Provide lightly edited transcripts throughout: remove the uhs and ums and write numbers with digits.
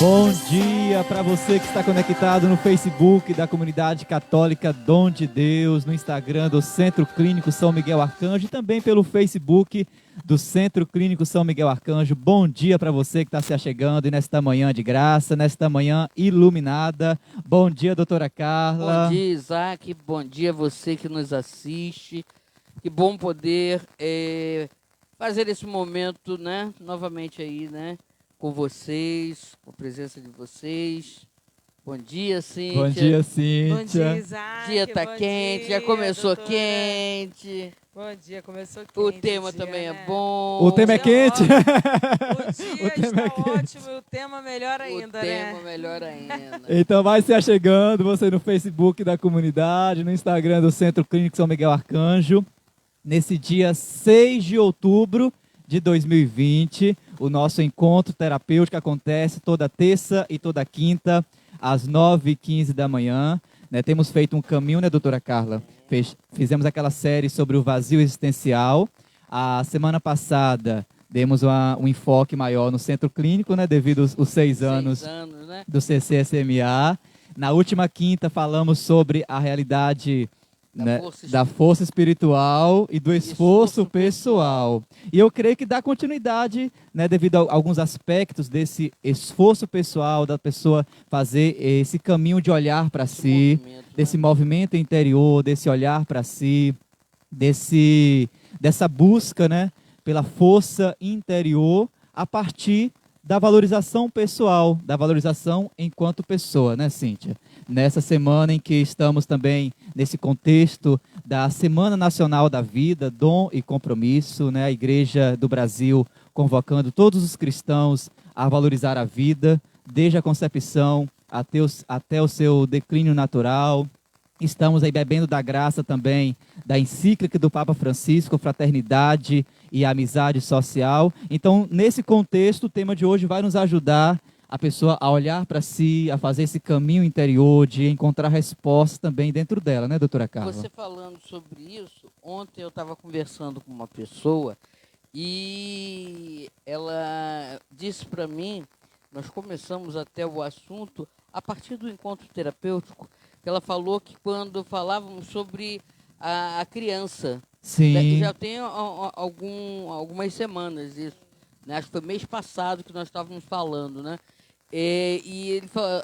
Bom dia para você que está conectado no Facebook da Comunidade Católica Dom de Deus, no Instagram do Centro Clínico São Miguel Arcanjo e também pelo Facebook do Centro Clínico São Miguel Arcanjo. Bom dia para você que está se achegando e nesta manhã de graça, nesta manhã iluminada. Bom dia, doutora Carla. Bom dia, Isaac. Bom dia você que nos assiste. Que bom poder fazer esse momento, né, novamente aí, né, com vocês, com a presença de vocês. Bom dia, Cíntia. Bom dia, Cíntia. Bom dia, Isaac. O dia tá quente, já começou quente. Bom dia, começou quente. O tema também né? é bom. O tema é quente? O dia tema está é ótimo e o tema melhor ainda, o tema né? melhor ainda. Então vai se achegando, você no Facebook da comunidade, no Instagram do Centro Clínico São Miguel Arcanjo. Nesse dia 6 de outubro de 2020, o nosso encontro terapêutico acontece toda terça e toda quinta, às 9h15 da manhã. Né? Temos feito um caminho, né, doutora Carla? Fizemos aquela série sobre o vazio existencial. A semana passada demos um enfoque maior no centro clínico, né, devido aos 6 anos, né, do CCSMA. Na última quinta falamos sobre a realidade da força espiritual e do esforço pessoal. E eu creio que dá continuidade, né, devido a alguns aspectos desse esforço pessoal, da pessoa fazer esse caminho de olhar para si, desse movimento interior, desse olhar para si, dessa busca, né, pela força interior a partir da valorização pessoal, da valorização enquanto pessoa, né, Cíntia? Nessa semana em que estamos também nesse contexto da Semana Nacional da Vida, Dom e Compromisso, né? A Igreja do Brasil convocando todos os cristãos a valorizar a vida, desde a concepção até o seu declínio natural. Estamos aí bebendo da graça também da encíclica do Papa Francisco, Fraternidade e Amizade Social. Então, nesse contexto, o tema de hoje vai nos ajudar a pessoa a olhar para si, a fazer esse caminho interior, de encontrar respostas também dentro dela, né, doutora Carla? Você falando sobre isso, ontem eu estava conversando com uma pessoa e ela disse para mim, nós começamos até o assunto a partir do encontro terapêutico, que ela falou que quando falávamos sobre a criança, sim, já tem algumas semanas isso, né? Acho que foi mês passado que nós estávamos falando, né? E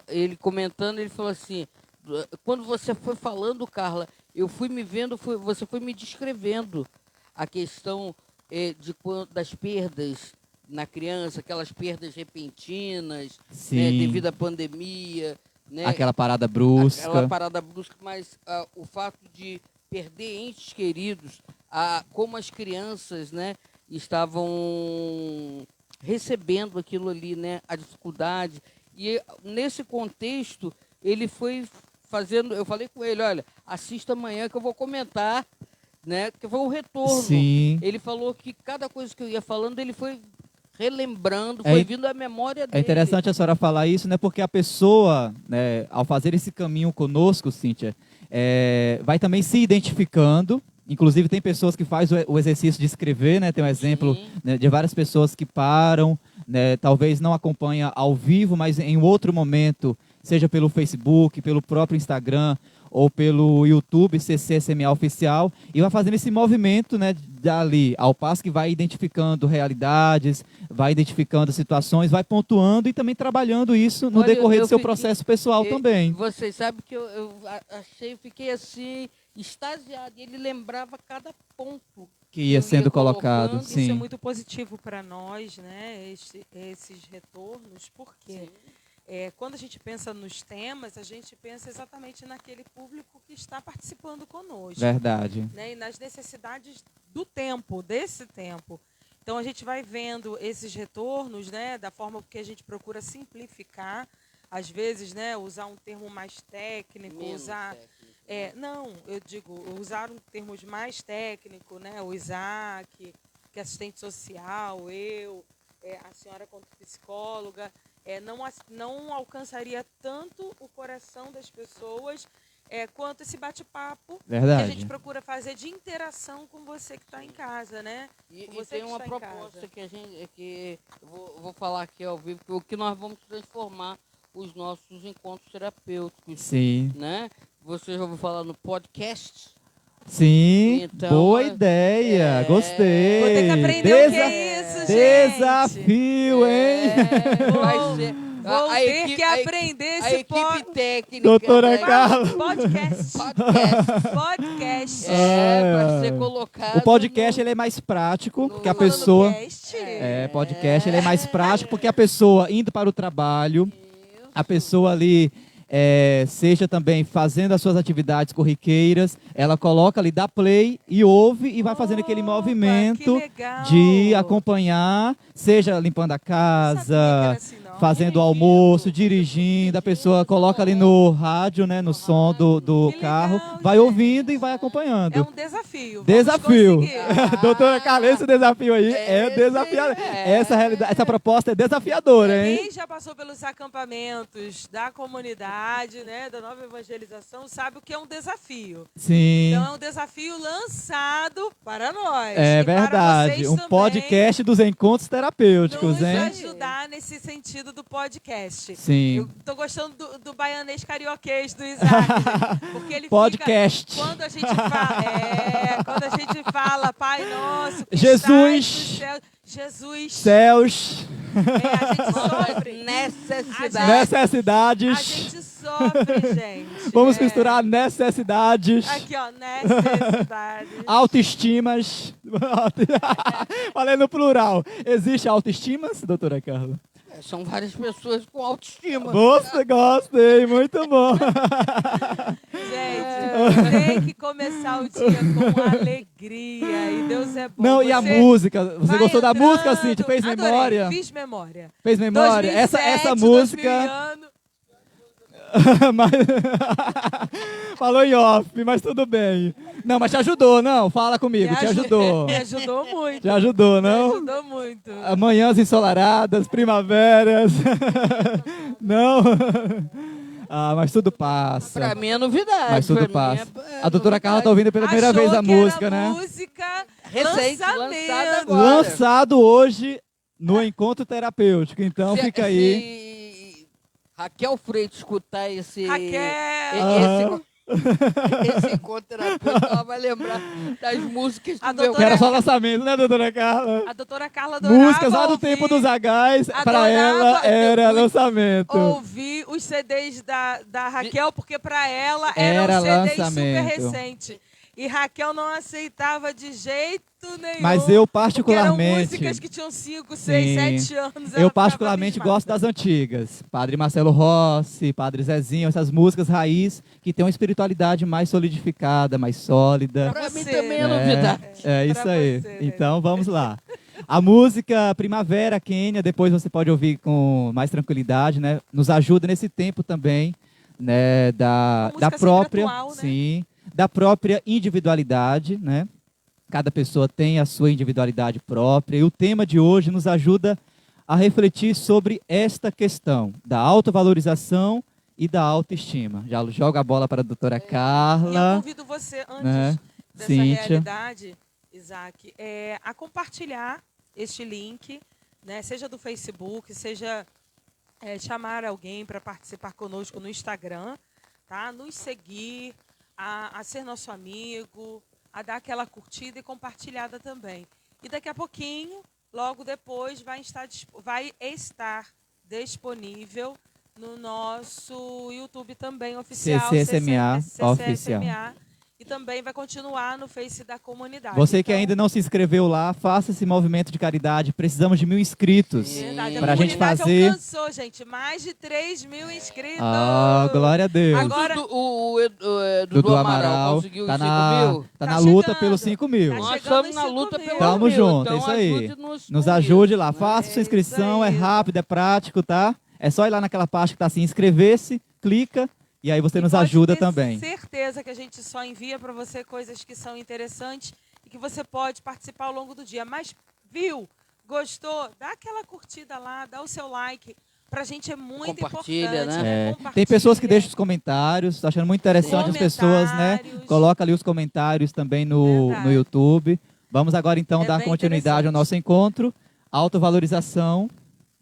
ele comentando, ele falou assim, quando você foi falando, Carla, eu fui me vendo, você foi me descrevendo a questão das perdas na criança, aquelas perdas repentinas, né, devido à pandemia, né, aquela parada brusca. Mas o fato de perder entes queridos, como as crianças, né, estavam recebendo aquilo ali, né, a dificuldade. E nesse contexto, ele foi fazendo, eu falei com ele, olha, assista amanhã que eu vou comentar, né, que foi um retorno. Sim. Ele falou que cada coisa que eu ia falando, ele foi relembrando, foi vindo à memória dele. É interessante a senhora falar isso, né, porque a pessoa, né, ao fazer esse caminho conosco, Cíntia, vai também se identificando. Inclusive, tem pessoas que fazem o exercício de escrever, né? Tem um exemplo, né, de várias pessoas que param, né, talvez não acompanham ao vivo, mas em outro momento, seja pelo Facebook, pelo próprio Instagram ou pelo YouTube, CCSMA Oficial, e vai fazendo esse movimento, né, dali, ao passo que vai identificando realidades, vai identificando situações, vai pontuando e também trabalhando isso no decorrer do seu processo pessoal também. Vocês sabem que eu fiquei assim, extasiado, e ele lembrava cada ponto que ia sendo colocado. Sim. Isso é muito positivo para nós, né? Esses retornos, porque quando a gente pensa nos temas, a gente pensa exatamente naquele público que está participando conosco. Verdade. Né? E nas necessidades do tempo, desse tempo. Então a gente vai vendo esses retornos, né, da forma que a gente procura simplificar, às vezes, né, usar um termo mais técnico, não, eu digo, usar um termo mais técnico, né, o Isaac, que é assistente social, eu, a senhora como psicóloga, não alcançaria tanto o coração das pessoas quanto esse bate-papo que a Verdade. gente procura fazer de interação com você que está em casa, né? E Com você tem que uma está em proposta casa. que a gente, que eu vou falar aqui ao vivo, que o que nós vamos transformar os nossos encontros terapêuticos, Sim. né? Você já ouviu falar no podcast? Sim, Então, boa ideia, gostei. Vou ter que aprender o que é isso, gente. Desafio, hein? Vai ser. Vou ter que aprender a esse equipe técnica. Doutora vai- Carla. podcast. Podcast. Podcast. Vai ser colocado. O podcast no- ele é mais prático, porque a Falando pessoa... cast? Podcast ele é mais prático, porque a pessoa indo para o trabalho, a pessoa ali, seja também fazendo as suas atividades corriqueiras, ela coloca ali, dá play e ouve e vai fazendo aquele Opa, movimento que legal. de acompanhar, seja limpando a Não sabia que era casa, assim, não. fazendo o almoço, dirigindo, a pessoa coloca ali no rádio, né, no som do Que carro, legal, vai gente. ouvindo e vai acompanhando. É um desafio. Vamos Desafio. conseguir. Doutora Carla, esse desafio aí é desafiador. Essa realidade, essa proposta é desafiadora, hein? Quem já passou pelos acampamentos da comunidade, né, da nova evangelização, sabe o que é um desafio. Sim. Então é um desafio lançado para nós. É e para verdade. vocês Um também podcast dos encontros terapêuticos, nos hein? ajudar nesse sentido do podcast. Sim. Eu tô gostando do baianês carioquês do Isaac, gente, porque ele Podcast. fica, quando a gente fala, Pai Nosso, que Jesus. estás no céu, Jesus, Céus, a gente sofre. Necessidade. A necessidades. gente sofre, gente. Vamos misturar necessidades, Aqui, ó, necessidade. autoestimas. Falei no plural. Existe autoestimas, doutora Carla? São várias pessoas com autoestima. Gostei, muito bom. Gente, tem que começar o dia com alegria. E Deus é bom. Não, e a Você música? Você vai gostou da entrando. música, Cíntia? Fez Adorei, memória? Fiz memória. Fez memória? 2007, Essa 2000 música... ano. Mas- Falou em off, mas tudo bem. Não, mas te ajudou, não? Fala comigo, te ajudou. Me ajudou muito. Te ajudou, Me não? ajudou muito. Manhãs ensolaradas, primaveras. Não? Ah, mas tudo passa. Pra mim é novidade. Mas tudo pra mim passa. é A doutora Carla tá ouvindo pela primeira Achou vez a que era música, né? música Recente, lançada lançamento. agora. Lançado hoje no Encontro Terapêutico. Então fica aí. Se Raquel Freitas escutar esse Raquel. esse encontro terapêutico, ela vai lembrar das músicas A do meu Que era só lançamento, né, doutora Carla? A doutora Carla adorava Músicas lá do ouvir, tempo dos Agais, pra Adorava ela era muito. lançamento. ouvir os CDs da Raquel, porque para ela Era eram CDs lançamento. super recentes. E Raquel não aceitava de jeito nenhum. Mas eu Porque eram particularmente, músicas que tinham 5, 6, 7 anos. ela eu ficava particularmente abismada. gosto das antigas. Padre Marcelo Rossi, Padre Zezinho, essas músicas raiz que tem uma espiritualidade mais solidificada, mais sólida. Pra mim Você, também é né? novidade. É Pra isso aí. você, né? Então vamos lá. A música Primavera, Quênia, depois você pode ouvir com mais tranquilidade, né? Nos ajuda nesse tempo também, né? Da música sempre própria, atual, né? sim, da própria individualidade, né? Cada pessoa tem a sua individualidade própria e o tema de hoje nos ajuda a refletir sobre esta questão da autovalorização e da autoestima. Já joga a bola para a doutora E eu Carla. convido você, antes Né? dessa Cíntia. realidade, Isaac, a compartilhar este link, né, seja do Facebook, seja chamar alguém para participar conosco no Instagram, tá? Nos seguir, a ser nosso amigo, a dar aquela curtida e compartilhada também. E daqui a pouquinho, logo depois, vai estar disponível no nosso YouTube também oficial. CCSMA oficial. E também vai continuar no Face da comunidade. Você que Então, ainda não se inscreveu lá, faça esse movimento de caridade. Precisamos de 1.000 inscritos. verdade, Pra a gente comunidade fazer. alcançou, gente, mais de 3.000 inscritos. Ah, glória a Deus. Agora- O Dudu Dudu Amaral Amaral conseguiu tá os 5 na, mil? tá Tá na luta chegando. pelos 5.000. Tá Nós chegando estamos em na 5 luta mil. pelo Tamo mil, junto, então é isso aí. ajude-nos Nos com ajude isso, lá, né? faça sua inscrição, isso é aí. rápido, é prático, tá? É só ir lá naquela parte que tá assim, inscrever-se, clica e aí você E nos pode ajuda ter também. certeza que a gente só envia para você coisas que são interessantes e que você pode participar ao longo do dia. Mas viu, gostou? Dá aquela curtida lá, dá o seu like pra gente é muito Compartilha, importante. né? Tem pessoas que Compartilha. deixam os comentários, tô achando muito interessante as pessoas, né? Comentários. Coloca ali os comentários também no Verdade. YouTube. Vamos agora então É dar bem continuidade ao interessante. nosso encontro. Autovalorização,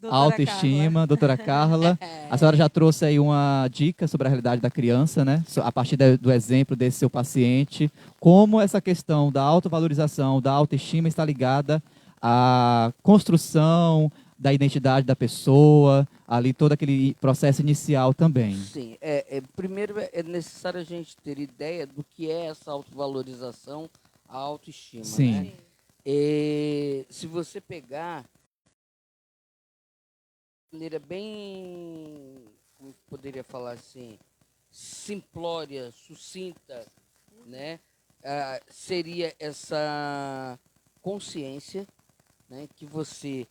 Doutora autoestima, doutora Carla. A senhora já trouxe aí uma dica sobre a realidade da criança, né? A partir do exemplo desse seu paciente, como essa questão da autovalorização, da autoestima está ligada à construção da identidade da pessoa, ali todo aquele processo inicial também. Sim, primeiro é necessário a gente ter ideia do que é essa autovalorização, a autoestima, Sim. né? Se você pegar de maneira bem, como poderia falar assim, simplória, sucinta, né? Seria essa consciência, né, que você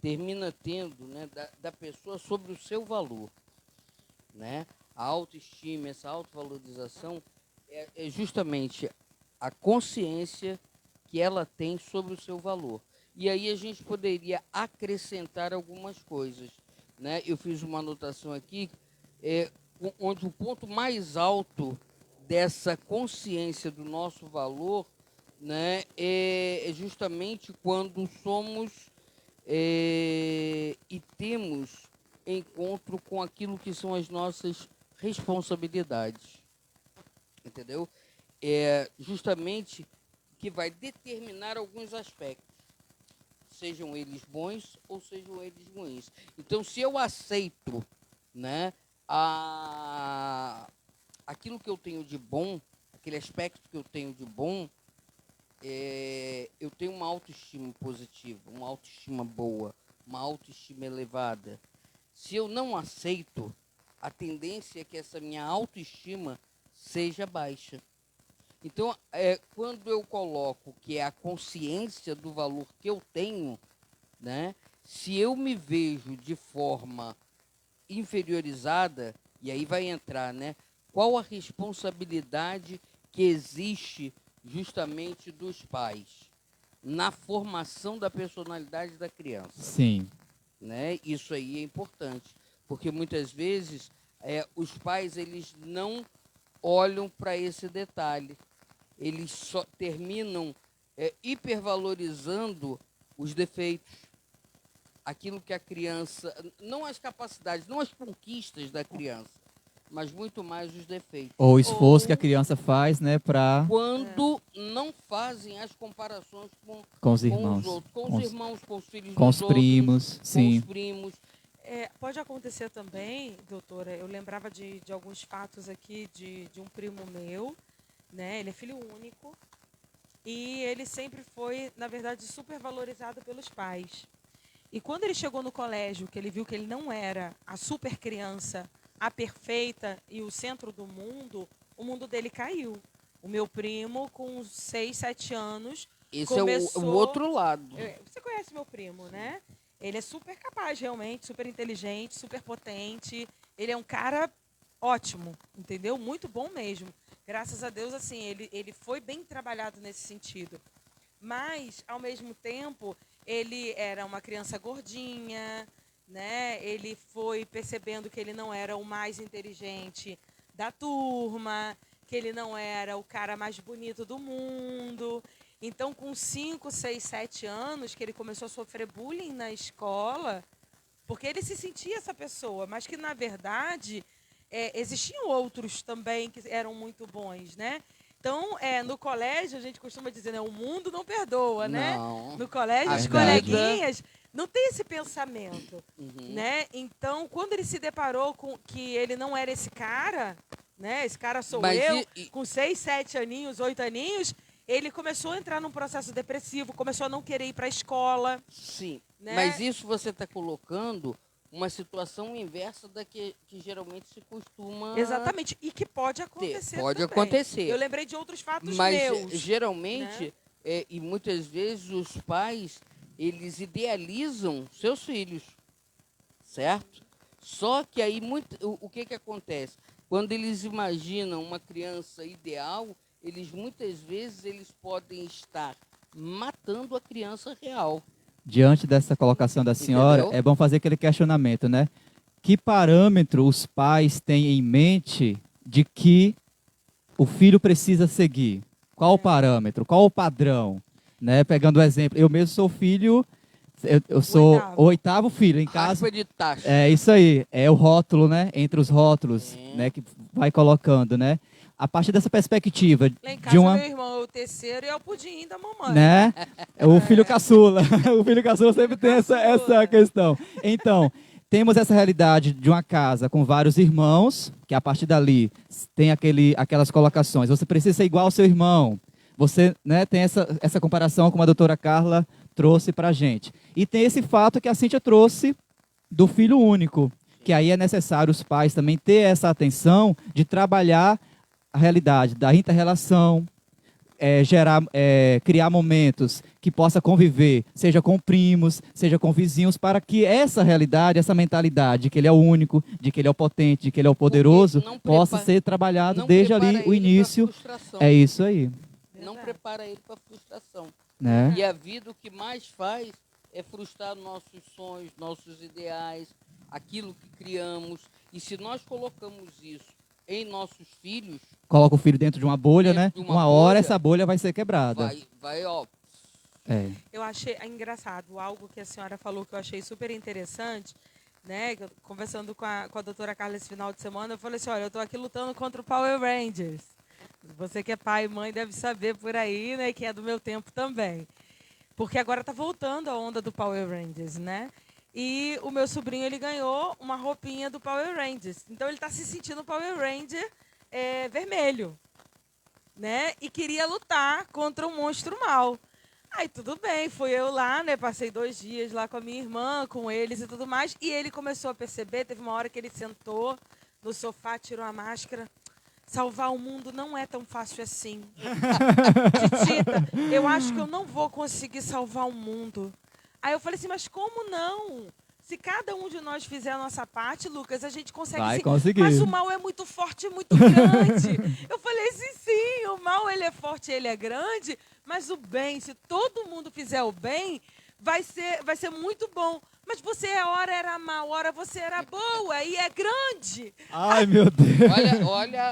termina tendo, né, da pessoa sobre o seu valor, né? A autoestima, essa autovalorização é justamente a consciência que ela tem sobre o seu valor. E aí a gente poderia acrescentar algumas coisas, né? Eu fiz uma anotação aqui, onde o ponto mais alto dessa consciência do nosso valor, né, é justamente quando somos e temos encontro com aquilo que são as nossas responsabilidades, entendeu? Justamente que vai determinar alguns aspectos, sejam eles bons ou sejam eles ruins. Então, se eu aceito, né, aquilo que eu tenho de bom, aquele aspecto que eu tenho de bom, eu tenho uma autoestima positiva, uma autoestima boa, uma autoestima elevada. Se eu não aceito, a tendência é que essa minha autoestima seja baixa. Então, quando eu coloco que é a consciência do valor que eu tenho, né, se eu me vejo de forma inferiorizada, e aí vai entrar, né, qual a responsabilidade que existe justamente dos pais na formação da personalidade da criança. Sim. Né? Isso aí é importante, porque muitas vezes os pais eles não olham para esse detalhe, eles só terminam hipervalorizando os defeitos, aquilo que a criança, não as capacidades, não as conquistas da criança, mas muito mais os defeitos. Ou o esforço que a criança faz, né, para Quando não fazem as comparações com os irmãos, os outros, com os irmãos, com os filhos com dos os primos, outros, sim. com os primos. Pode acontecer também, doutora, eu lembrava de alguns fatos aqui de um primo meu, né? Ele é filho único e ele sempre foi, na verdade, super valorizado pelos pais. E quando ele chegou no colégio, que ele viu que ele não era a super criança, a perfeita e o centro do mundo, o mundo dele caiu. O meu primo, com 6, 7 anos, Esse começou... é o outro lado. Você conhece meu primo, né? Ele é super capaz, realmente, super inteligente, super potente. Ele é um cara ótimo, entendeu? Muito bom mesmo. Graças a Deus, assim, ele foi bem trabalhado nesse sentido. Mas, ao mesmo tempo, ele era uma criança gordinha, né? Ele foi percebendo que ele não era o mais inteligente da turma, que ele não era o cara mais bonito do mundo. Então, com 5, 6, 7 anos, que ele começou a sofrer bullying na escola, porque ele se sentia essa pessoa, mas que, na verdade, existiam outros também que eram muito bons, né? Então, no colégio, a gente costuma dizer, né, o mundo não perdoa, né? Não. No colégio, os Verdade. coleguinhas não tem esse pensamento, Uhum. né? Então, quando ele se deparou com que ele não era esse cara, né? Esse cara sou Mas eu, com 6, 7 aninhos, 8 aninhos, ele começou a entrar num processo depressivo, começou a não querer ir para a escola. Sim, Né? mas isso você está colocando uma situação inversa da que geralmente se costuma Exatamente, e que pode ter. acontecer Pode também. acontecer. Eu lembrei de outros fatos Mas meus. geralmente, e muitas vezes, os pais, eles idealizam seus filhos, certo? Só que aí, o que acontece? Quando eles imaginam uma criança ideal, eles muitas vezes eles podem estar matando a criança real. Diante dessa colocação da senhora, Entendeu? é bom fazer aquele questionamento, né? que parâmetro os pais têm em mente de que o filho precisa seguir? Qual o parâmetro? Qual o padrão? Né? Pegando o exemplo, eu mesmo sou filho, eu sou o oitavo filho em casa. Raspa de taxa. É isso aí, é o rótulo, né? Entre os rótulos, É. né? Que vai colocando, né? A partir dessa perspectiva Lá em casa, de uma, meu irmão é o terceiro e é o pudim da mamãe. né? É o filho caçula. O filho caçula sempre tem essa questão. Então, temos essa realidade de uma casa com vários irmãos, que a partir dali tem aquelas colocações. Você precisa ser igual ao seu irmão. Você, né, tem essa comparação como a doutora Carla trouxe para a gente. E tem esse fato que a Cíntia trouxe do filho único, que aí é necessário os pais também ter essa atenção de trabalhar a realidade da inter-relação, criar momentos que possa conviver, seja com primos, seja com vizinhos, para que essa realidade, essa mentalidade de que ele é o único, de que ele é o potente, de que ele é o poderoso, possa ser trabalhado desde ali o início. É isso aí. Não prepara ele para frustração. Né? E a vida o que mais faz é frustrar nossos sonhos, nossos ideais, aquilo que criamos. E se nós colocamos isso em nossos filhos, Coloca o filho dentro de uma bolha, né? dentro de Uma hora essa bolha vai ser quebrada. vai, ó. É. Eu achei engraçado algo que a senhora falou que eu achei super interessante, né? Conversando com a doutora Carla esse final de semana, eu falei assim, olha, eu estou aqui lutando contra o Power Rangers. Você que é pai e mãe deve saber por aí, né? Que é do meu tempo também. Porque agora tá voltando a onda do Power Rangers, né? E o meu sobrinho, ele ganhou uma roupinha do Power Rangers. Então ele está se sentindo Power Ranger vermelho, né? E queria lutar contra o monstro mal. Aí tudo bem, fui eu lá, né? Passei 2 dias lá com a minha irmã, com eles e tudo mais. E ele começou a perceber, teve uma hora que ele sentou no sofá, tirou a máscara. Salvar o mundo não é tão fácil assim. Titita, eu acho que eu não vou conseguir salvar o mundo. Aí eu falei assim, mas como não? Se cada um de nós fizer a nossa parte, Lucas, a gente consegue Vai sim. conseguir. Mas o mal é muito forte e muito grande. Eu falei assim, sim, o mal ele é forte, ele é grande, mas o bem, se todo mundo fizer o bem, vai ser muito bom. Mas você, hora era mal, hora você era boa, e é grande. Ai, meu Deus. Olha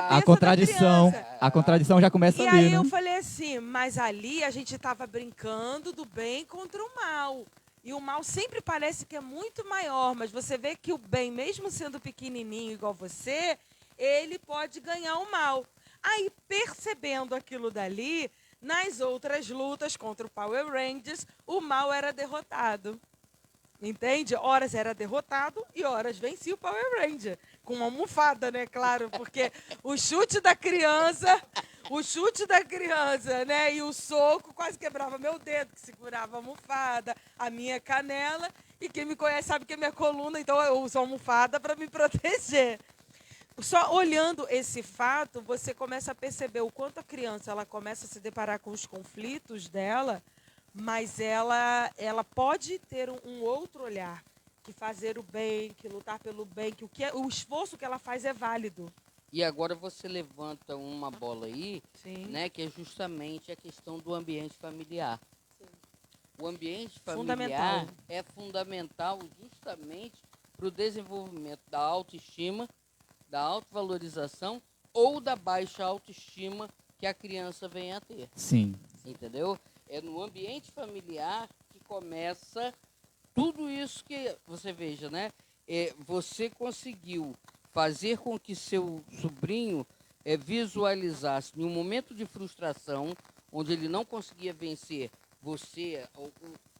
A contradição. da criança. A contradição já começa E ali, aí né? eu falei assim, mas ali a gente estava brincando do bem contra o mal. E o mal sempre parece que é muito maior, mas você vê que o bem, mesmo sendo pequenininho igual você, ele pode ganhar o mal. Aí, percebendo aquilo dali, nas outras lutas contra o Power Rangers, o mal era derrotado. Entende? Horas era derrotado e horas vencia o Power Ranger. Com uma almofada, né? Claro, porque o chute da criança, né? E o soco quase quebrava meu dedo, que segurava a almofada, a minha canela. E quem me conhece sabe que é minha coluna, então eu uso a almofada para me proteger. Só olhando esse fato, você começa a perceber o quanto a criança ela começa a se deparar com os conflitos dela, mas ela pode ter um outro olhar, que fazer o bem, que lutar pelo bem, que o esforço que ela faz é válido. E agora você levanta uma bola aí, Sim. né, que é justamente a questão do ambiente familiar. Sim. O ambiente familiar é fundamental justamente para o desenvolvimento da autoestima, da autovalorização ou da baixa autoestima que a criança vem a ter. Sim. Entendeu? É no ambiente familiar que começa tudo isso que você veja, né? Você conseguiu fazer com que seu sobrinho visualizasse em um momento de frustração, onde ele não conseguia vencer você,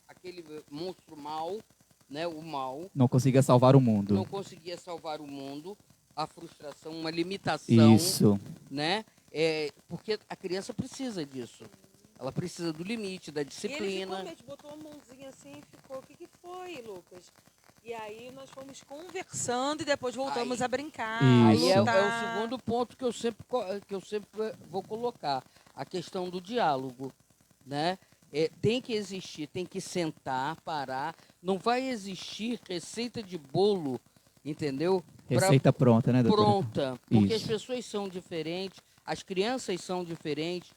aquele monstro mal, né? O mal. Não conseguia salvar o mundo. Não conseguia salvar o mundo, a frustração, uma limitação. Isso. Né? Porque a criança precisa disso. Ela precisa do limite, da disciplina. Ele ficou, botou a mãozinha assim e ficou, o que foi, Lucas? E aí nós fomos conversando e depois voltamos a brincar. Isso. Aí é o segundo ponto que eu sempre vou colocar. A questão do diálogo. Né? Tem que existir, tem que sentar, parar. Não vai existir receita de bolo, entendeu? Receita pronta, né, doutora? Pronta. Porque Isso. as pessoas são diferentes, as crianças são diferentes.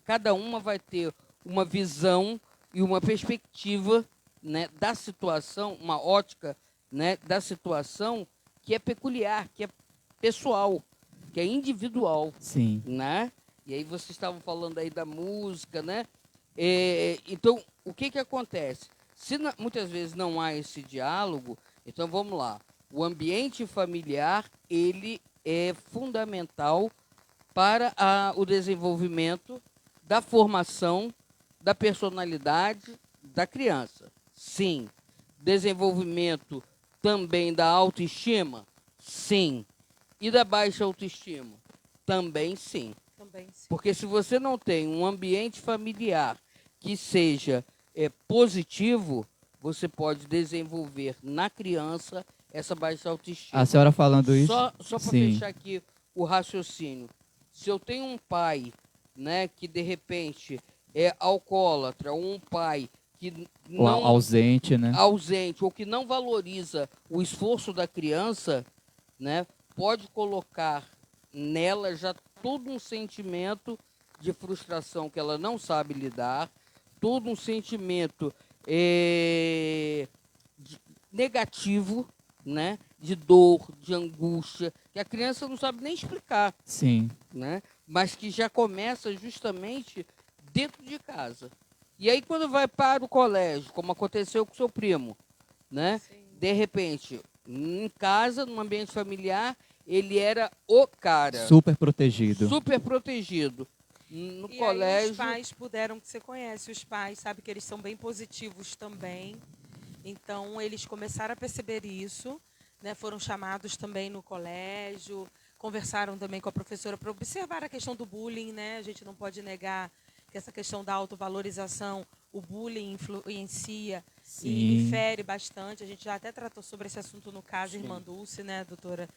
Cada uma vai ter uma visão e uma perspectiva, né, da situação, uma ótica né, da situação que é peculiar, que é pessoal, que é individual, Sim. né? E aí vocês estavam falando aí da música, né? Então, o que acontece? Se muitas vezes não há esse diálogo, então vamos lá. O ambiente familiar, ele é fundamental para o desenvolvimento da formação da personalidade da criança. Sim. Desenvolvimento também da autoestima? Sim. E da baixa autoestima? Também sim. Também sim. Porque se você não tem um ambiente familiar que seja positivo, você pode desenvolver na criança essa baixa autoestima. A senhora falando isso? Só para fechar aqui o raciocínio. Se eu tenho um pai, né, que de repente é alcoólatra, ou um pai que não Ou ausente, né? Ausente, ou que não valoriza o esforço da criança, né, pode colocar nela já todo um sentimento de frustração que ela não sabe lidar, todo um sentimento negativo, né, de dor, de angústia, que a criança não sabe nem explicar. Sim. Né, mas que já começa justamente dentro de casa. E aí quando vai para o colégio, como aconteceu com o seu primo, né, de repente, em casa, num ambiente familiar, ele era o cara. Super protegido. Super protegido. No e colégio... aí os pais puderam, que você conhece os pais, sabe que eles são bem positivos também. Então, eles começaram a perceber isso, né? Foram chamados também no colégio, conversaram também com a professora para observar a questão do bullying, né? A gente não pode negar que essa questão da autovalorização, o bullying influencia e fere bastante. A gente já até tratou sobre esse assunto no caso Irmã Dulce, né, doutora?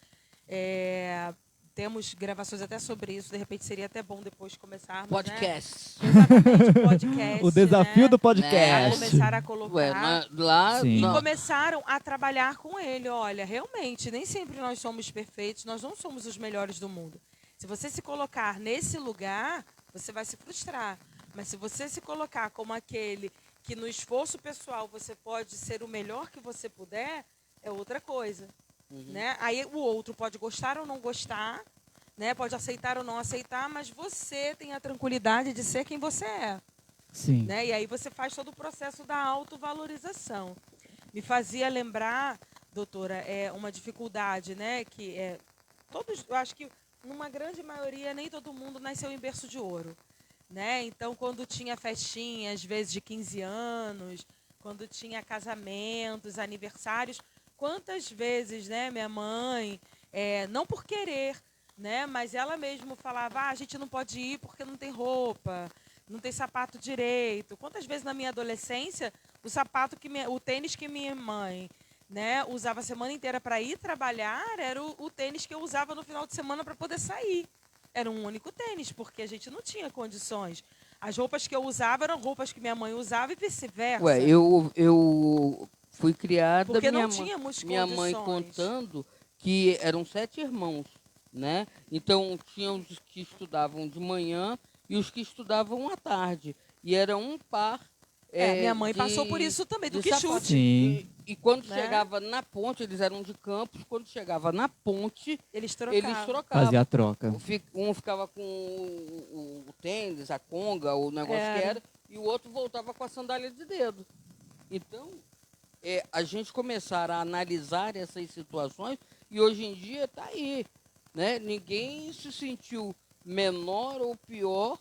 Temos gravações até sobre isso, de repente seria até bom depois começarmos, podcast. Né? Exatamente, podcast. O desafio, né, do Né? podcast. Começar a colocar. Sim. E começaram a trabalhar com ele. Olha, realmente, nem sempre nós somos perfeitos, nós não somos os melhores do mundo. Se você se colocar nesse lugar, você vai se frustrar. Mas se você se colocar como aquele que no esforço pessoal você pode ser o melhor que você puder, é outra coisa. Né? Aí o outro pode gostar ou não gostar, né? Pode aceitar ou não aceitar, mas você tem a tranquilidade de ser quem você é. Sim. Né? E aí você faz todo o processo da autovalorização. Me fazia lembrar, doutora, uma dificuldade, né? Que eu acho que numa grande maioria nem todo mundo nasceu em berço de ouro. Né? Então, quando tinha festinha, às vezes de 15 anos, quando tinha casamentos, aniversários, quantas vezes, né, minha mãe, não por querer, né, mas ela mesmo falava, a gente não pode ir porque não tem roupa, não tem sapato direito. Quantas vezes na minha adolescência, o tênis que minha mãe, né, usava a semana inteira para ir trabalhar, era o tênis que eu usava no final de semana para poder sair. Era um único tênis, porque a gente não tinha condições. As roupas que eu usava eram roupas que minha mãe usava e vice-versa. Ué, eu fui criada, porque não tínhamos minha mãe contando que eram 7 irmãos, né? Então, tinha os que estudavam de manhã e os que estudavam à tarde. E era um par minha mãe passou por isso também, do que chute. Sim. E quando chegava na ponte, eles eram de Campos, quando chegava na ponte, eles trocavam. Fazia a troca. Um ficava com o tênis, a conga, o negócio que era, e o outro voltava com a sandália de dedo. Então, a gente começar a analisar essas situações, e hoje em dia está aí. Né? Ninguém se sentiu menor ou pior,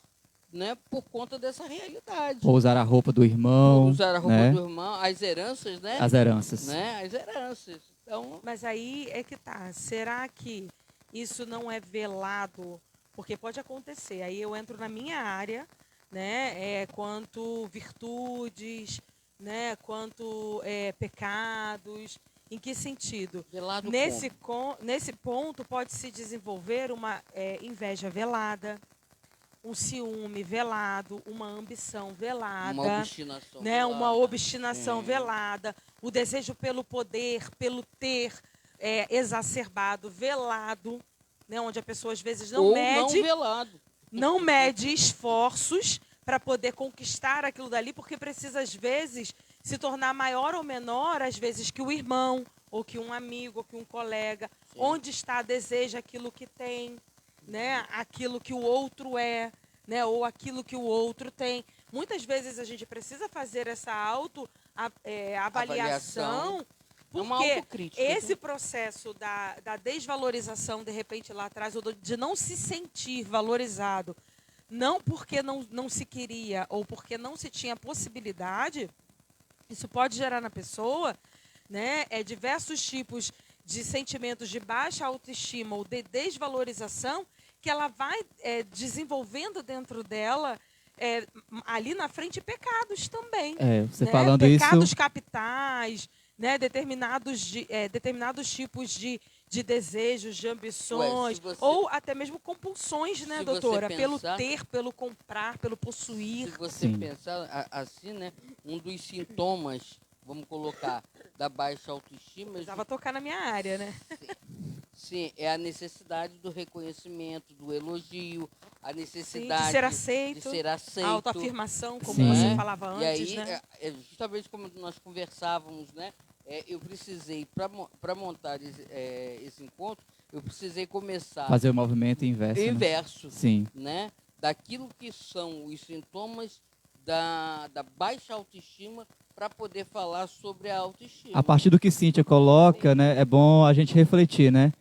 né, por conta dessa realidade. Ou usar a roupa do irmão. Usar a roupa né? do irmão, as heranças, né? As heranças. Né? As heranças. Então... Mas aí é que tá. Será que isso não é velado? Porque pode acontecer. Aí eu entro na minha área, né? Quanto virtudes, né? Quanto pecados. Em que sentido? Velado nesse ponto pode se desenvolver uma inveja velada, um ciúme velado, uma ambição velada, uma obstinação, né? velada. Uma obstinação velada, o desejo pelo poder, pelo ter exacerbado, velado, né? Onde a pessoa às vezes não mede esforços para poder conquistar aquilo dali, porque precisa às vezes se tornar maior ou menor, às vezes que o irmão, ou que um amigo, ou que um colega. Onde está, deseja aquilo que tem, né? Aquilo que o outro é, né? Ou aquilo que o outro tem. Muitas vezes a gente precisa fazer essa avaliação, uma porque autocrítica, esse processo da desvalorização, de repente, lá atrás, ou de não se sentir valorizado, não porque não se queria ou porque não se tinha possibilidade, isso pode gerar na pessoa, né, diversos tipos de sentimentos de baixa autoestima ou de desvalorização que ela vai desenvolvendo dentro dela, ali na frente, pecados também. Você né? falando Pecados isso... capitais, né? Determinados tipos de desejos, de ambições, ou até mesmo compulsões, né, doutora? Pelo ter, pelo comprar, pelo possuir. Se você pensar assim, né, um dos sintomas, vamos colocar, da baixa autoestima... Precisava tocar na minha área, né? Sim, é a necessidade do reconhecimento, do elogio, a necessidade de ser aceito, a autoafirmação, como você falava antes, e aí, né? Justamente como nós conversávamos, né? Eu precisei, para montar esse encontro, eu precisei começar... Fazer o movimento inverso. Inverso, né? Sim. Né? Daquilo que são os sintomas da baixa autoestima, para poder falar sobre a autoestima. A partir do que Cíntia coloca, né, é bom a gente refletir, né?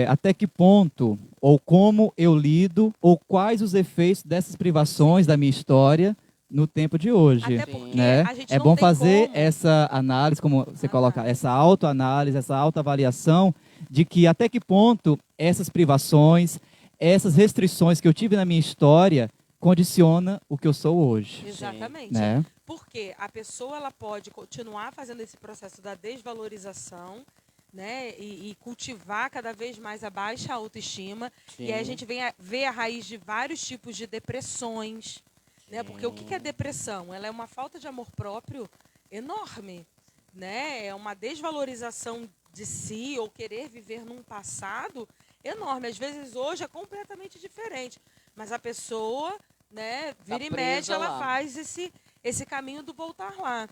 Até que ponto, ou como eu lido, ou quais os efeitos dessas privações da minha história no tempo de hoje. Até porque né? a gente É não bom tem essa como. essa análise, como você coloca, essa autoanálise, essa autoavaliação, de que até que ponto essas privações, essas restrições que eu tive na minha história, condiciona o que eu sou hoje. Exatamente. Né? Porque a pessoa ela pode continuar fazendo esse processo da desvalorização, né, e cultivar cada vez mais a baixa autoestima. Sim. E aí a gente vê a raiz de vários tipos de depressões. Né? Porque o que é depressão? Ela é uma falta de amor próprio enorme. Né? É uma desvalorização de si ou querer viver num passado enorme. Às vezes hoje é completamente diferente. Mas a pessoa, né, vira e mexe, ela faz esse caminho do voltar lá.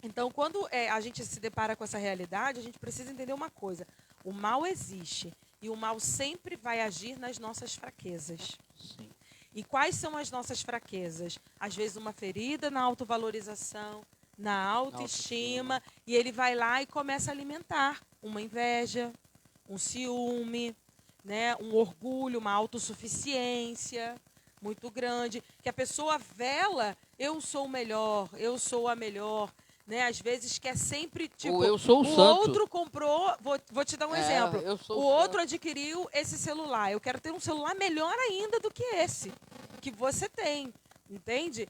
Então, quando a gente se depara com essa realidade, a gente precisa entender uma coisa. O mal existe. E o mal sempre vai agir nas nossas fraquezas. Sim. E quais são as nossas fraquezas? Às vezes uma ferida na autovalorização, na autoestima. E ele vai lá e começa a alimentar uma inveja, um ciúme, né, um orgulho, uma autossuficiência muito grande. Que a pessoa vela, eu sou o melhor, eu sou a melhor. Né? Às vezes quer sempre, tipo, eu sou o santo. Outro comprou, vou te dar um exemplo. O outro adquiriu esse celular. Eu quero ter um celular melhor ainda do que esse que você tem, entende?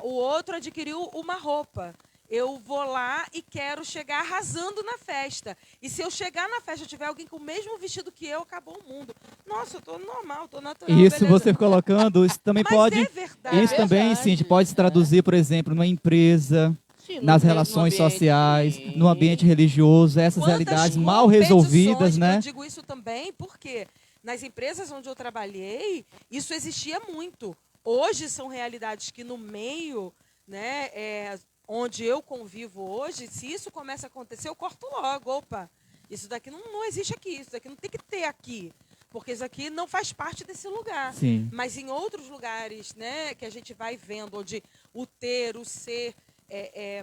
O outro adquiriu uma roupa. Eu vou lá e quero chegar arrasando na festa. E se eu chegar na festa e tiver alguém com o mesmo vestido que eu, acabou o mundo. Nossa, eu tô normal, tô natural. Isso beleza. Você colocando, isso também Mas pode. É verdade. Isso também, sim, pode se traduzir, por exemplo, numa empresa. Sim, nas relações sociais, no ambiente religioso, essas realidades mal resolvidas, né? Eu digo isso também porque nas empresas onde eu trabalhei, isso existia muito. Hoje são realidades que no meio, né, onde eu convivo hoje, se isso começa a acontecer, eu corto logo. Opa, isso daqui não existe aqui, isso daqui não tem que ter aqui. Porque isso aqui não faz parte desse lugar. Sim. Mas em outros lugares, né, que a gente vai vendo, onde o ter, o ser...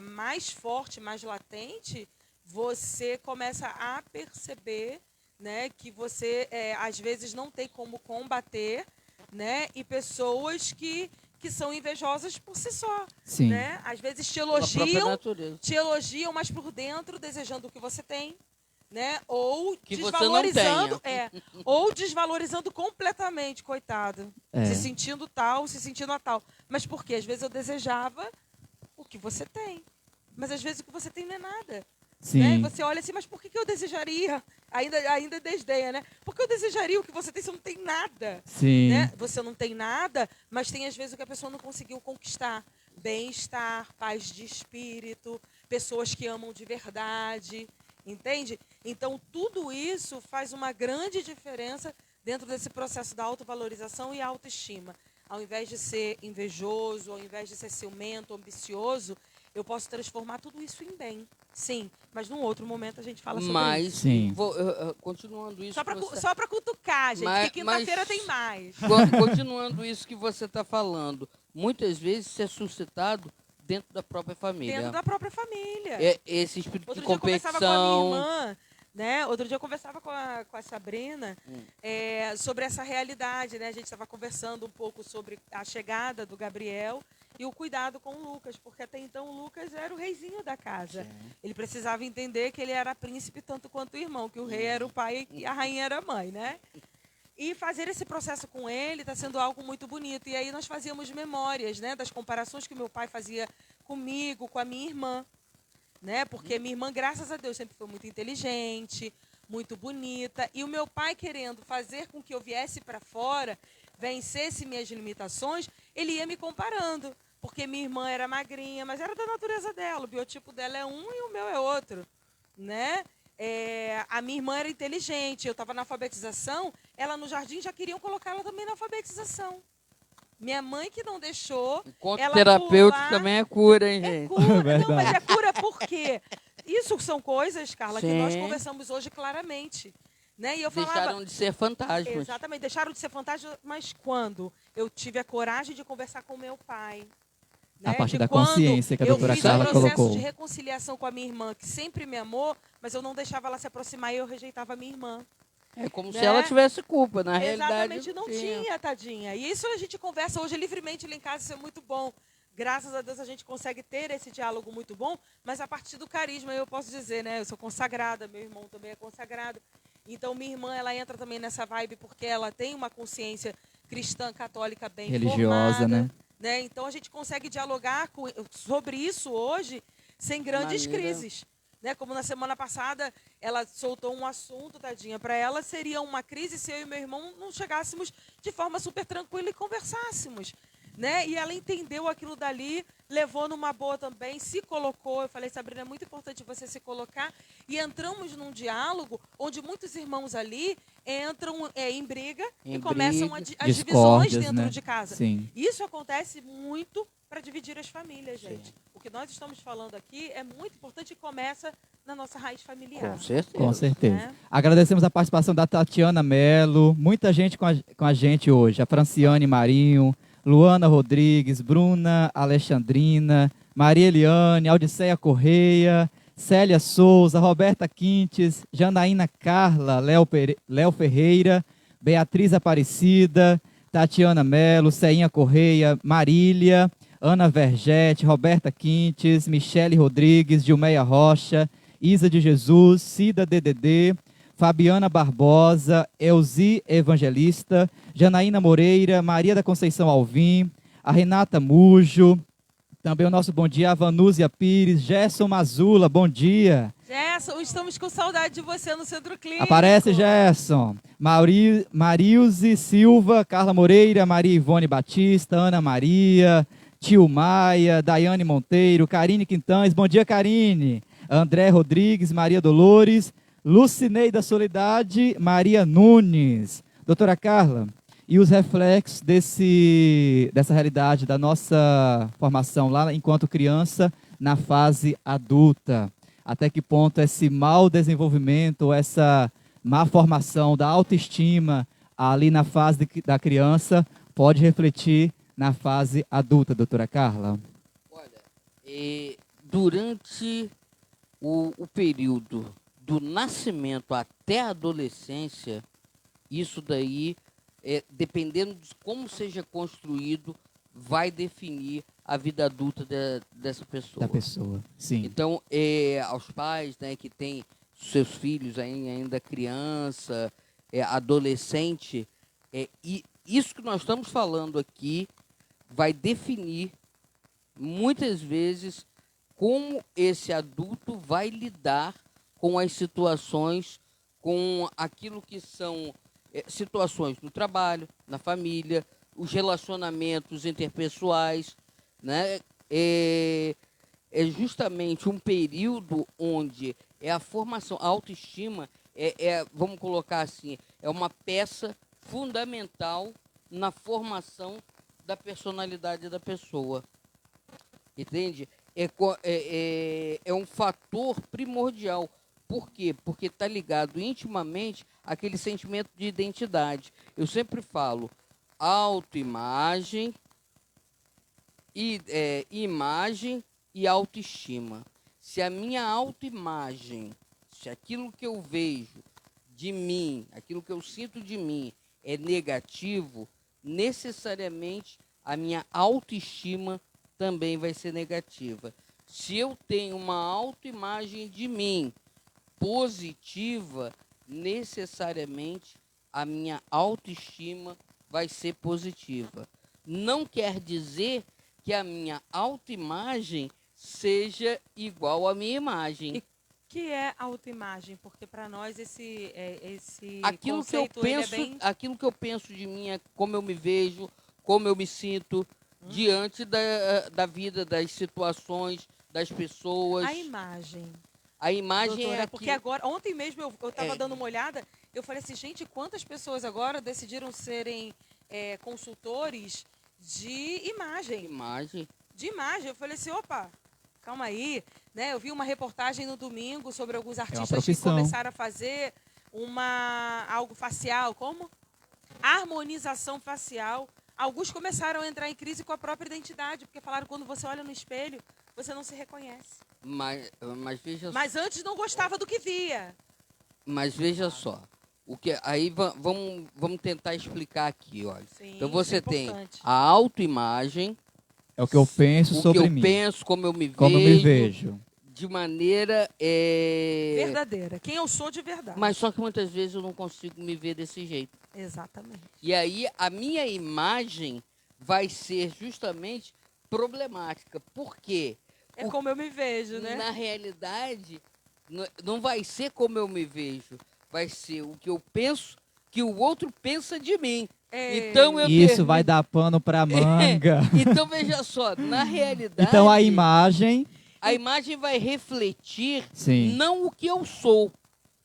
mais forte, mais latente, você começa a perceber, né, que você, às vezes, não tem como combater, né, e pessoas que são invejosas por si só. Sim. Né? Às vezes te elogiam, mas por dentro, desejando o que você tem. Né? Ou que desvalorizando, ou desvalorizando completamente, coitado. Se sentindo tal, se sentindo a tal. Mas por quê? Às vezes eu desejava o que você tem. Mas às vezes o que você tem não é nada. Sim. Né? E você olha assim, mas por que eu desejaria? Ainda desdenha, né? Porque eu desejaria o que você tem, você não tem nada. Sim. Né? Você não tem nada, mas tem às vezes o que a pessoa não conseguiu conquistar. Bem-estar, paz de espírito, pessoas que amam de verdade. Entende? Então, tudo isso faz uma grande diferença dentro desse processo da autovalorização e autoestima. Ao invés de ser invejoso, ao invés de ser ciumento, ambicioso, eu posso transformar tudo isso em bem. Sim, mas num outro momento a gente fala sobre Mas, isso. Sim. continuando isso... Só para cutucar, gente, Mas- que quinta-feira mas- tem mais. Continuando isso que você está falando, muitas vezes isso é suscitado dentro da própria família. Dentro da própria família. Esse espírito Outro de dia eu conversava com a minha competição... irmã, né? Outro dia eu conversava com a Sabrina sobre essa realidade, né? A gente estava conversando um pouco sobre a chegada do Gabriel e o cuidado com o Lucas, porque até então o Lucas era o reizinho da casa. Ele precisava entender que ele era príncipe tanto quanto o irmão, que o rei era o pai e a rainha era a mãe, né? E fazer esse processo com ele está sendo algo muito bonito. E aí nós fazíamos memórias, né, das comparações que o meu pai fazia comigo, com a minha irmã, né? Porque minha irmã, graças a Deus, sempre foi muito inteligente, muito bonita. E o meu pai querendo fazer com que eu viesse para fora, vencesse minhas limitações, ele ia me comparando. Porque minha irmã era magrinha, mas era da natureza dela. O biotipo dela é um e o meu é outro, né? A minha irmã era inteligente, eu estava na alfabetização, ela no jardim já queriam colocar ela também na alfabetização. Minha mãe que não deixou. Encontro ela terapêutico pular. também é cura, hein, É gente? cura. Não, mas é cura por quê? Isso são coisas, Carla, que nós Sim. conversamos hoje claramente. Né? E eu falava, Deixaram de ser fantasmas. exatamente, deixaram de ser fantasmas, mas quando eu tive a coragem de conversar com meu pai. A Né? partir De da quando consciência que a doutora eu fiz Carla um processo colocou. de reconciliação com a minha irmã, que sempre me amou, mas eu não deixava ela se aproximar e eu rejeitava a minha irmã. É como Né? se ela tivesse culpa, na realidade. Exatamente, não tinha, tadinha. E isso a gente conversa hoje livremente lá em casa, isso é muito bom. Graças a Deus a gente consegue ter esse diálogo muito bom, mas a partir do carisma, eu posso dizer, né? Eu sou consagrada, meu irmão também é consagrado. Então, minha irmã, ela entra também nessa vibe porque ela tem uma consciência cristã, católica bem Religiosa, formada, né? Então, a gente consegue dialogar sobre isso hoje sem grandes crises. Né? Como na semana passada, ela soltou um assunto, tadinha, para ela seria uma crise se eu e meu irmão não chegássemos de forma super tranquila e conversássemos. Né? E ela entendeu aquilo dali, levou numa boa também, se colocou. Eu falei, Sabrina, é muito importante você se colocar. E entramos num diálogo onde muitos irmãos ali entram em briga e começam as divisões dentro, né, de casa. Sim. Isso acontece muito para dividir as famílias, gente. O que nós estamos falando aqui é muito importante e começa na nossa raiz familiar. Com certeza. Com certeza. Né? Agradecemos a participação da Tatiana Melo, muita gente com a gente hoje. A Franciane Marinho, Luana Rodrigues, Bruna Alexandrina, Maria Eliane, Audiceia Correia, Célia Souza, Roberta Quintes, Janaína Carla, Léo Ferreira, Beatriz Aparecida, Tatiana Melo, Ceinha Correia, Marília, Ana Vergete, Roberta Quintes, Michele Rodrigues, Gilmeia Rocha, Isa de Jesus, Cida DDD, Fabiana Barbosa, Elzi Evangelista, Janaína Moreira, Maria da Conceição Alvim, a Renata Mujo, também o nosso bom dia, a Vanúzia Pires, Gerson Mazula, bom dia. Gerson, estamos com saudade de você no Centro Clínico. Aparece, Gerson. Marilze Silva, Carla Moreira, Maria Ivone Batista, Ana Maria, Tio Maia, Daiane Monteiro, Karine Quintães, bom dia, Karine. André Rodrigues, Maria Dolores, Lucineida Soledade, Maria Nunes. Doutora Carla, e os reflexos dessa realidade da nossa formação lá enquanto criança na fase adulta? Até que ponto esse mau desenvolvimento, essa má formação da autoestima ali na fase da criança pode refletir na fase adulta, doutora Carla? Olha, durante o período do nascimento até a adolescência, isso daí, dependendo de como seja construído, vai definir a vida adulta dessa pessoa. Da pessoa, sim. Então, aos pais, né, que têm seus filhos ainda criança, adolescente, e isso que nós estamos falando aqui vai definir, muitas vezes, como esse adulto vai lidar com as situações, com aquilo que são situações no trabalho, na família, os relacionamentos interpessoais, né? É justamente um período onde a formação, a autoestima, vamos colocar assim, é uma peça fundamental na formação da personalidade da pessoa. Entende? é um fator primordial. Por quê? Porque está ligado intimamente àquele sentimento de identidade. Eu sempre falo autoimagem, imagem e autoestima. Se a minha autoimagem, se aquilo que eu vejo de mim, aquilo que eu sinto de mim é negativo, necessariamente a minha autoestima também vai ser negativa. Se eu tenho uma autoimagem de mim positiva, necessariamente a minha autoestima vai ser positiva. Não quer dizer que a minha autoimagem seja igual à minha imagem. E que é autoimagem? Porque para nós esse Aquilo que eu conceito ele penso, é bem... aquilo que eu penso de mim é como eu me vejo, como eu me sinto diante da vida, das situações, das pessoas. A imagem. A imagem Doutora, é porque aquilo... agora, ontem mesmo eu estava dando uma olhada, eu falei assim, gente, quantas pessoas agora decidiram serem consultores de imagem. Imagem. De imagem. Eu falei assim, opa, calma aí, né? Eu vi uma reportagem no domingo sobre alguns artistas que profissão. começaram a fazer algo facial, como? Harmonização facial. Alguns começaram a entrar em crise com a própria identidade, porque falaram que quando você olha no espelho, você não se reconhece. Mas veja Mas antes não gostava do que via. Mas veja só, aí vamos tentar explicar aqui, olha. Sim, Então isso você é tem importante. a autoimagem, É o que eu penso o sobre que eu mim. penso, como eu me Como eu me vejo. de maneira Verdadeira. Quem eu sou de verdade. Mas só que muitas vezes eu não consigo me ver desse jeito. Exatamente. E aí a minha imagem vai ser justamente problemática. Por quê? É como eu me vejo, né? Na realidade, não vai ser como eu me vejo. Vai ser o que eu penso que o outro pensa de mim. Então Isso vai dar pano pra manga. Então veja só, na realidade... Então a imagem vai refletir Sim. não o que eu sou,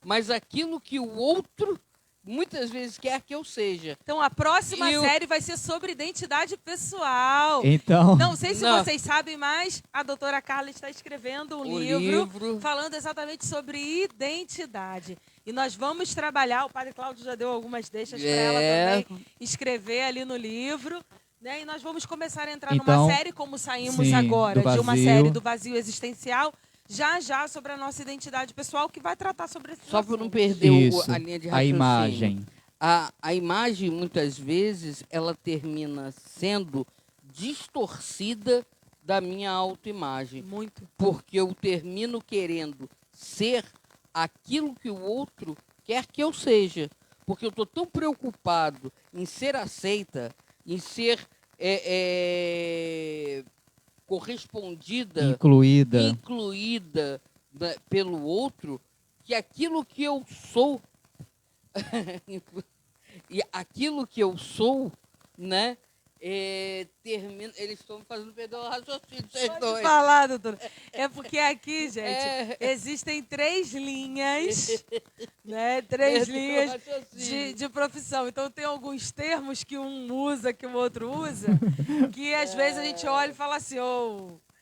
mas aquilo que o outro muitas vezes quer que eu seja. Então a próxima série vai ser sobre identidade pessoal. Então, Não sei se vocês sabem, mas a doutora Carla está escrevendo um livro falando exatamente sobre identidade. E nós vamos trabalhar, o Padre Cláudio já deu algumas deixas para ela também escrever ali no livro. Né? E nós vamos começar a entrar numa série, como saímos agora, de uma série do vazio existencial, já sobre a nossa identidade pessoal, que vai tratar sobre esse Só para não perder a linha de raciocínio. A imagem. A imagem, muitas vezes, ela termina sendo distorcida da minha autoimagem. Muito. Porque eu termino querendo ser aquilo que o outro quer que eu seja. Porque eu estou tão preocupado em ser aceita, em ser correspondida, incluída pelo outro, que aquilo que eu sou e aquilo que eu sou, né, termina. Eles estão me fazendo perder o raciocínio. Pode falar, doutora. É porque aqui, gente, existem 3 linhas, né? 3 linhas de profissão. Então tem alguns termos que um usa, que o outro usa, que às vezes a gente olha e fala assim,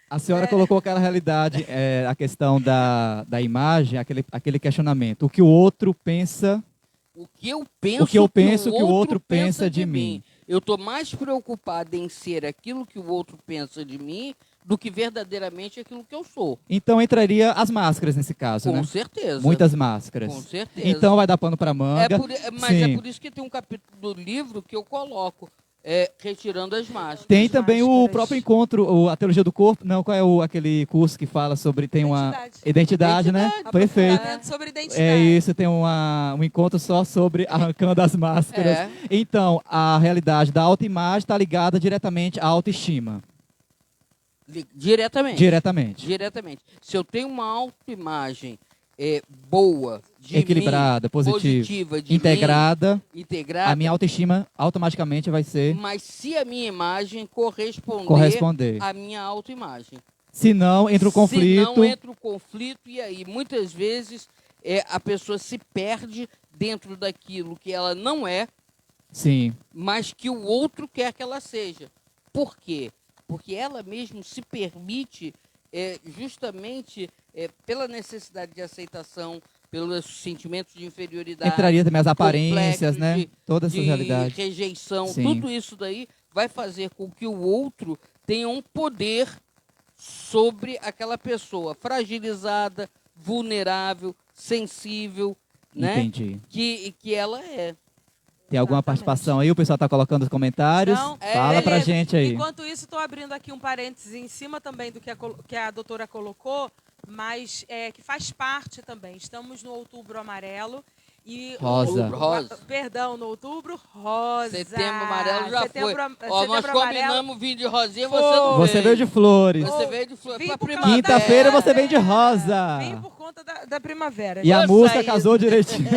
a senhora colocou aquela realidade, a questão da imagem, aquele questionamento. O que o outro pensa... O que eu penso que o outro pensa de mim. Eu estou mais preocupado em ser aquilo que o outro pensa de mim do que verdadeiramente aquilo que eu sou. Então entraria as máscaras nesse caso, né? Com certeza. Muitas máscaras. Com certeza. Então vai dar pano para manga. Mas é por isso que tem um capítulo do livro que eu coloco, retirando as máscaras. Tem também o próprio encontro, a teologia do corpo. Não, qual é aquele curso que fala sobre... Tem uma identidade, né? Perfeito. Sobre identidade. É isso, tem um encontro só sobre arrancando as máscaras. Então, a realidade da autoimagem está ligada diretamente à autoestima. Diretamente. Se eu tenho uma autoimagem boa, equilibrada, positiva, integrada, a minha autoestima automaticamente vai ser... Mas se a minha imagem corresponder à minha autoimagem. Se não, entra o conflito. E aí, muitas vezes, a pessoa se perde dentro daquilo que ela não é, sim, mas que o outro quer que ela seja. Por quê? Porque ela mesmo se permite justamente pela necessidade de aceitação, pelos sentimentos de inferioridade. Entraria também as aparências, complexos né? Todas essas de realidades. rejeição, Sim. tudo isso daí vai fazer com que o outro tenha um poder sobre aquela pessoa fragilizada, vulnerável, sensível, né? Entendi. Que ela é. Tem alguma Exatamente. participação aí? O pessoal está colocando os comentários. Não, Fala pra beleza. gente aí. Enquanto isso, estou abrindo aqui um parênteses em cima também do que a doutora colocou, mas que faz parte também. Estamos no Outubro Amarelo. E Rosa. Rosa. Perdão, no Outubro Rosa. Setembro Amarelo já foi. Ó, Setembro nós Amarelo. combinamos vir de rosinha, Foi. você não Você veio de flores. Você veio de flor. Vim Pra por causa primavera. Quinta-feira da você vem de primavera. rosa. Vim por conta da primavera. E a Nossa, música isso. casou direitinho.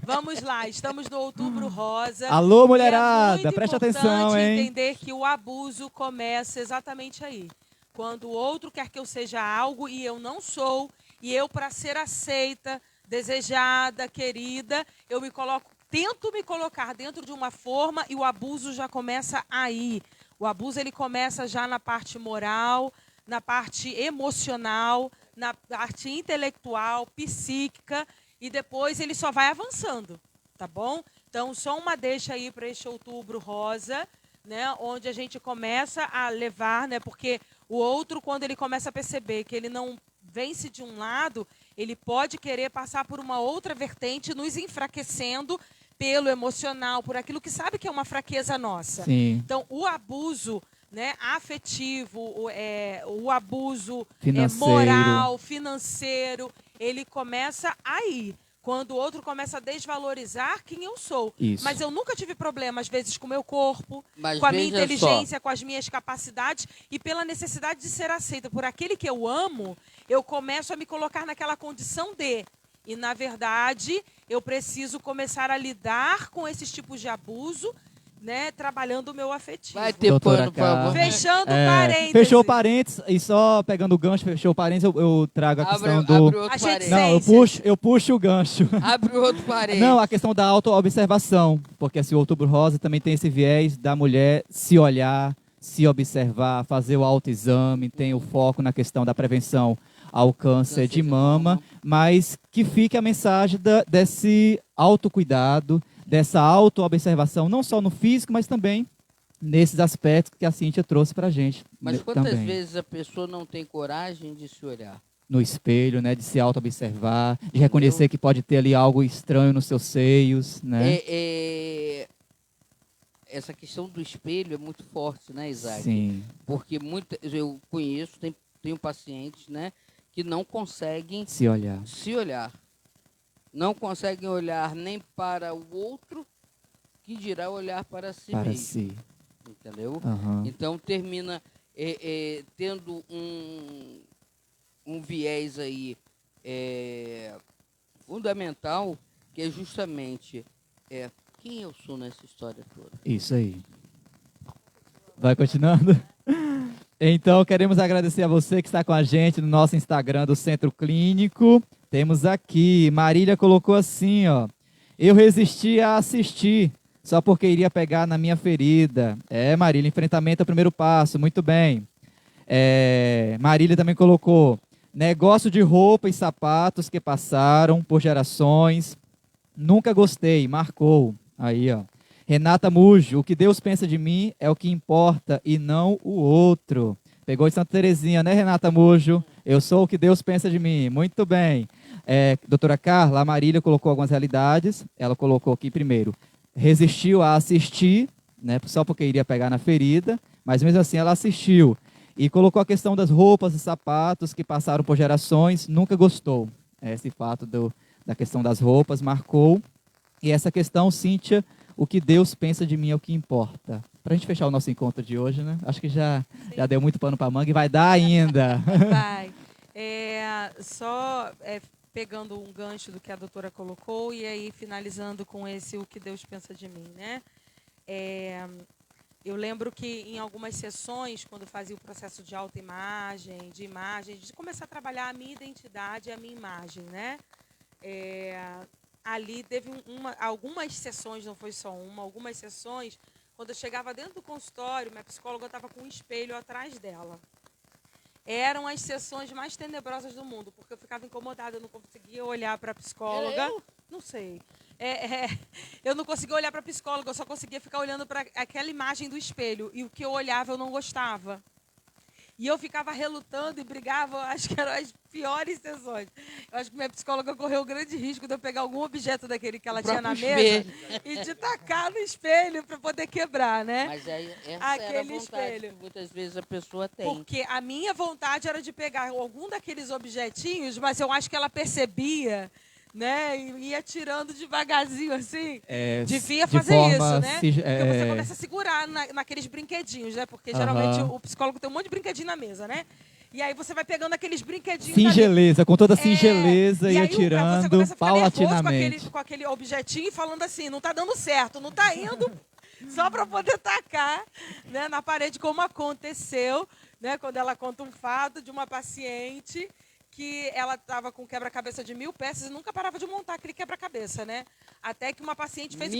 Vamos lá, estamos no Outubro Rosa. Alô, E mulherada, é muito preste importante atenção, hein? entender que o abuso começa exatamente aí. Quando o outro quer que eu seja algo e eu não sou, e eu, para ser aceita, desejada, querida, tento me colocar dentro de uma forma e o abuso já começa aí. O abuso ele começa já na parte moral, na parte emocional, na parte intelectual, psíquica, e depois ele só vai avançando, tá bom? Então, só uma deixa aí para este Outubro Rosa, né, onde a gente começa a levar, né, porque o outro, quando ele começa a perceber que ele não vence de um lado, ele pode querer passar por uma outra vertente, nos enfraquecendo pelo emocional, por aquilo que sabe que é uma fraqueza nossa. Sim. Então, o abuso, né, afetivo, o abuso Financeiro. moral, financeiro, ele começa aí. Quando o outro começa a desvalorizar quem eu sou. Isso. Mas eu nunca tive problema, às vezes, com o meu corpo, Mas com a minha veja inteligência, com as minhas capacidades e pela necessidade de ser aceita por aquele que eu amo, eu começo a me colocar naquela condição de. E, na verdade, eu preciso começar a lidar com esses tipos de abuso, né, trabalhando o meu afetivo. Vai ter Doutora pano, por favor. Carla. Fechando parênteses. Fechou o parênteses, e só pegando o gancho, fechou o parênteses, eu trago a questão do... Abre outro A gente parênteses. Não, eu puxo o gancho. Abre outro parênteses. Não, a questão da autoobservação, porque assim, o Outubro Rosa também tem esse viés da mulher se olhar, se observar, fazer o autoexame, tem o foco na questão da prevenção ao câncer de mama, mas que fique a mensagem desse autocuidado, dessa autoobservação, não só no físico, mas também nesses aspectos que a Cíntia trouxe pra gente. Mas quantas também. vezes a pessoa não tem coragem de se olhar? No espelho, né, de se auto-observar, de reconhecer que pode ter ali algo estranho nos seus seios, né? Essa questão do espelho é muito forte, né, Isaac? Sim. Porque eu conheço, tenho pacientes, né, que não conseguem Se olhar. se olhar. Não conseguem olhar nem para o outro, que dirá olhar para si Para mesmo. si. Entendeu? Aham. Então termina tendo um viés aí fundamental, que é justamente quem eu sou nessa história toda. Isso aí. Vai continuando? Então, queremos agradecer a você que está com a gente no nosso Instagram do Centro Clínico. Temos aqui, Marília colocou assim, ó. Eu resisti a assistir, só porque iria pegar na minha ferida. Marília, enfrentamento é o primeiro passo, muito bem. Marília também colocou, negócio de roupa e sapatos que passaram por gerações. Nunca gostei, marcou. Aí, ó. Renata Mujo, o que Deus pensa de mim é o que importa e não o outro. Pegou de Santa Terezinha, né, Renata Mujo? Eu sou o que Deus pensa de mim. Muito bem. Doutora Carla, a Marília colocou algumas realidades. Ela colocou aqui primeiro, resistiu a assistir, né, só porque iria pegar na ferida, mas mesmo assim ela assistiu. E colocou a questão das roupas e sapatos que passaram por gerações, nunca gostou. Esse fato da questão das roupas marcou. E essa questão, Cíntia, o que Deus pensa de mim é o que importa. Para a gente fechar o nosso encontro de hoje, né? Acho que já deu muito pano para manga e vai dar ainda. Vai. Só pegando um gancho do que a doutora colocou e aí finalizando com esse o que Deus pensa de mim, né? Eu lembro que em algumas sessões, quando fazia o processo de autoimagem, de começar a trabalhar a minha identidade e a minha imagem, né? Ali teve algumas sessões, não foi só uma, algumas sessões, quando eu chegava dentro do consultório, minha psicóloga estava com um espelho atrás dela. eram as sessões mais tenebrosas do mundo, porque eu ficava incomodada, eu não conseguia olhar para a psicóloga. Não sei. Eu não conseguia olhar para a psicóloga, eu só conseguia ficar olhando para aquela imagem do espelho. E o que eu olhava, eu não gostava. E eu ficava relutando e brigava, acho que eram as piores sessões. Eu acho que minha psicóloga correu o grande risco de eu pegar algum objeto daquele que ela tinha na mesa e de tacar no espelho para poder quebrar, né? Mas aí, essa aquele era a vontade espelho. que muitas vezes a pessoa tem. Porque a minha vontade era de pegar algum daqueles objetinhos, mas eu acho que ela percebia, né? E ia tirando devagarzinho assim. Devia fazer isso, né? Porque você começa a segurar naqueles brinquedinhos, né? Porque geralmente o psicólogo tem um monte de brinquedinho na mesa, né? E aí você vai pegando aqueles brinquedinhos. Singeleza, com toda singeleza, ia tirando você começa a ficar paulatinamente. com aquele objetinho e falando assim, não tá dando certo, não tá indo, só para poder tacar, né, na parede, como aconteceu, né, quando ela conta um fato de uma paciente que ela estava com quebra-cabeça de 1000 peças e nunca parava de montar aquele quebra-cabeça, né? Até que uma paciente fez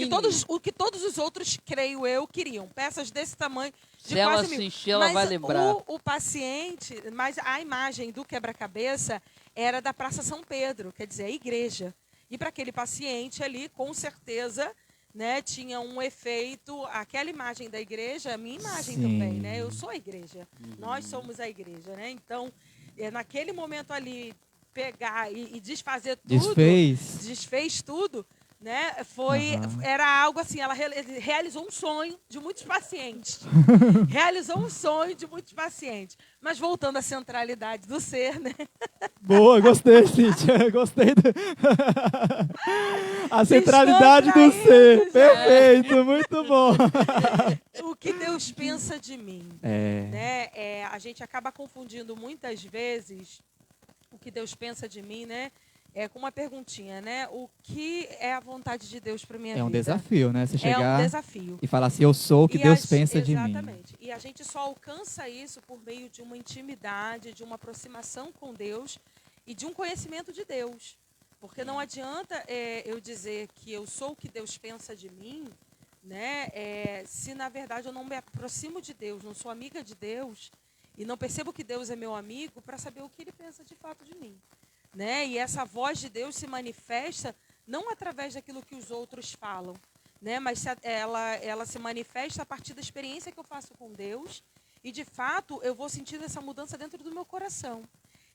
o que todos os outros, creio eu, queriam. Peças desse tamanho, de quase 1000. Se ela vai lembrar. O paciente, mas a imagem do quebra-cabeça era da Praça São Pedro, quer dizer, a igreja. E para aquele paciente ali, com certeza, né, tinha um efeito, aquela imagem da igreja, a minha imagem também, né? Eu sou a igreja, nós somos a igreja, né? Então, naquele momento ali, pegar e desfazer tudo, desfez tudo, né? Era algo assim, ela realizou um sonho de muitos pacientes. Realizou um sonho de muitos pacientes. Mas voltando à centralidade do ser, né? Boa, gostei, Cíntia. Gostei. A centralidade do ser. Perfeito, muito bom. O que Deus pensa de mim. Né? A gente acaba confundindo muitas vezes o que Deus pensa de mim, né? Com uma perguntinha, né? O que é a vontade de Deus para minha vida? É um desafio, né? Você chegar um desafio. E falar assim, eu sou o que Deus pensa de mim. Exatamente. E a gente só alcança isso por meio de uma intimidade, de uma aproximação com Deus e de um conhecimento de Deus. Porque não adianta eu dizer que eu sou o que Deus pensa de mim, né? Se na verdade eu não me aproximo de Deus, não sou amiga de Deus e não percebo que Deus é meu amigo para saber o que Ele pensa de fato de mim. Né? E essa voz de Deus se manifesta não através daquilo que os outros falam, né? Mas ela se manifesta a partir da experiência que eu faço com Deus e, de fato, eu vou sentindo essa mudança dentro do meu coração.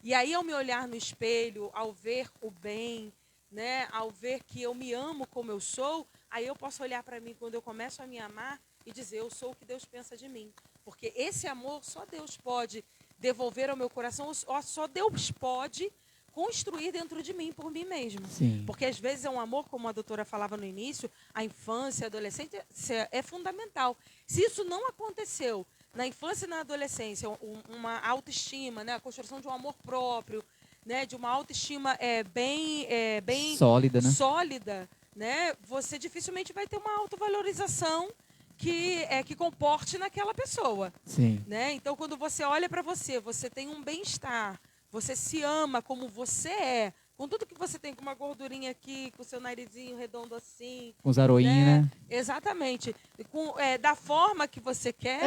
E aí, ao me olhar no espelho, ao ver o bem, né? Ao ver que eu me amo como eu sou, aí eu posso olhar para mim quando eu começo a me amar e dizer, eu sou o que Deus pensa de mim. Porque esse amor só Deus pode devolver ao meu coração, só Deus pode construir dentro de mim, por mim mesmo. Sim. Porque às vezes é um amor, como a doutora falava no início, a infância, a adolescência é fundamental. Se isso não aconteceu na infância e na adolescência, uma autoestima, né, a construção de um amor próprio, né, de uma autoestima bem sólida, né, você dificilmente vai ter uma autovalorização que comporte naquela pessoa. Sim. Né? Então, quando você olha para você, você tem um bem-estar, você se ama como você é, com tudo que você tem, com uma gordurinha aqui, com o seu narizinho redondo assim. Com os aroinhos, né? Exatamente. Da forma que você quer.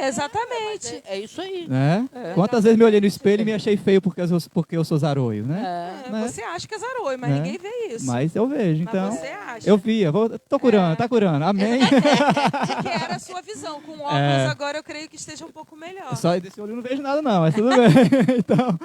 Exatamente. É isso aí. Né? Quantas vezes me olhei no espelho e me achei feio porque eu sou zaroio, né? Você acha que é zaroio, mas ninguém vê isso. Mas eu vejo, então. Mas você acha. Eu via, tô curando, tá curando. Amém. Que era a sua visão. Com óculos agora eu creio que esteja um pouco melhor. Só desse olho eu não vejo nada não, mas tudo bem. Então,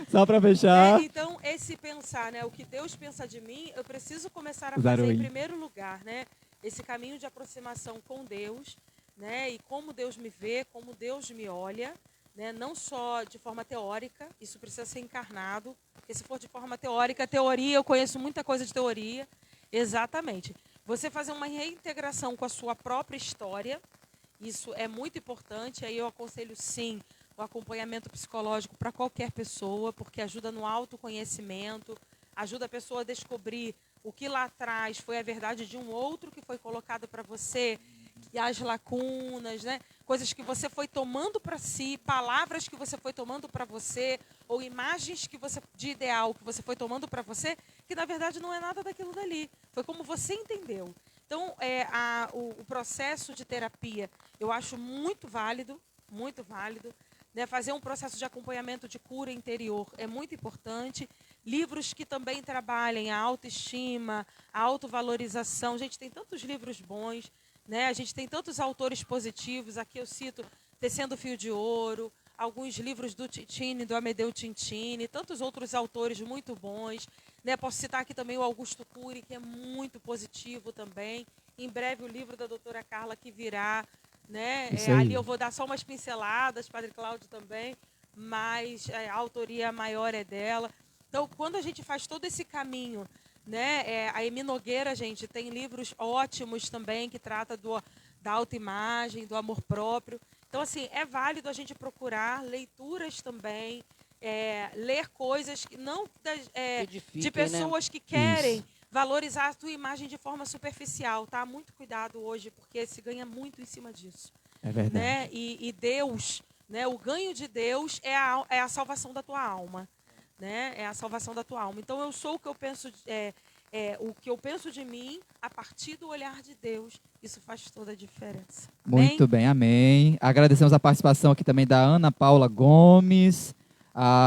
só para fechar. Então, esse pensar, né, o que Deus pensa de mim, eu preciso começar a fazer em primeiro lugar, né, esse caminho de aproximação com Deus, né, e como Deus me vê, como Deus me olha, né, não só de forma teórica, isso precisa ser encarnado, porque se for de forma teórica, teoria, eu conheço muita coisa de teoria, exatamente. Você fazer uma reintegração com a sua própria história, isso é muito importante, aí eu aconselho sim o acompanhamento psicológico para qualquer pessoa, porque ajuda no autoconhecimento, ajuda a pessoa a descobrir o que lá atrás foi a verdade de um outro que foi colocado para você, e as lacunas, né? Coisas que você foi tomando para si, palavras que você foi tomando para você, ou imagens de ideal que você foi tomando para você, que na verdade não é nada daquilo dali. Foi como você entendeu. Então, o processo de terapia eu acho muito válido, né? Fazer um processo de acompanhamento de cura interior é muito importante. Livros que também trabalhem a autoestima, a autovalorização. Gente, tem tantos livros bons, né? A gente tem tantos autores positivos. Aqui eu cito Tecendo Fio de Ouro, alguns livros do Tintini, do Amedeo Tintini, tantos outros autores muito bons, né? Posso citar aqui também o Augusto Cury, que é muito positivo também. Em breve o livro da doutora Carla que virá, né? Ali eu vou dar só umas pinceladas, Padre Cláudio também, mas a autoria maior é dela. Então, quando a gente faz todo esse caminho, né? A Emi Nogueira, gente, tem livros ótimos também que trata da autoimagem, do amor próprio. Então, assim, é válido a gente procurar leituras também, ler coisas que não de pessoas, né, que querem valorizar a tua imagem de forma superficial, tá? Muito cuidado hoje, porque se ganha muito em cima disso. É verdade. Né? E Deus, né? O ganho de Deus é a salvação da tua alma, né? É a salvação da tua alma. Então, eu sou o que eu penso, o que eu penso de mim a partir do olhar de Deus. Isso faz toda a diferença. Muito bem, amém. Agradecemos a participação aqui também da Ana Paula Gomes,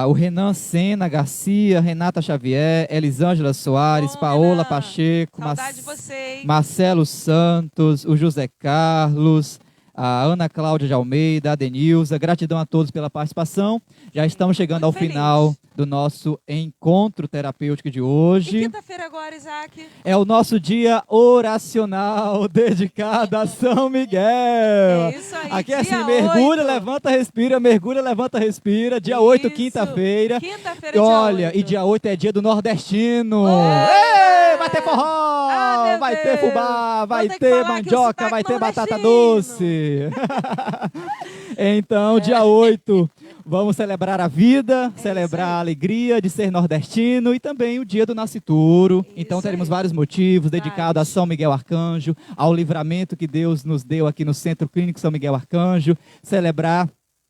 o Renan Sena Garcia, Renata Xavier, Elisângela Soares, Paola Renan, Pacheco, saudade de você, hein? Marcelo Santos, o José Carlos, a Ana Cláudia de Almeida, a Denilza. Gratidão a todos pela participação. Já estamos chegando ao final do nosso encontro terapêutico de hoje. E quinta-feira agora, Isaac? É o nosso dia oracional dedicado a São Miguel. É isso aí. Aqui é assim, dia mergulha, 8. levanta, respira, mergulha, levanta, respira. Dia 8, Isso. quinta-feira. Quinta-feira, E dia olha, 8. e dia 8 é dia do nordestino. Ué! Ei, vai ter forró, Ah, vai meu ter Deus. fubá, vai Vou ter que ter falar aqui o mandioca, sotaque vai ter batata nordestino. doce. Então, dia 8, vamos celebrar a vida, celebrar a alegria de ser nordestino e também o dia do nascituro. Então Isso teremos aí. vários motivos dedicados a São Miguel Arcanjo, ao livramento que Deus nos deu aqui no Centro Clínico São Miguel Arcanjo, celebrar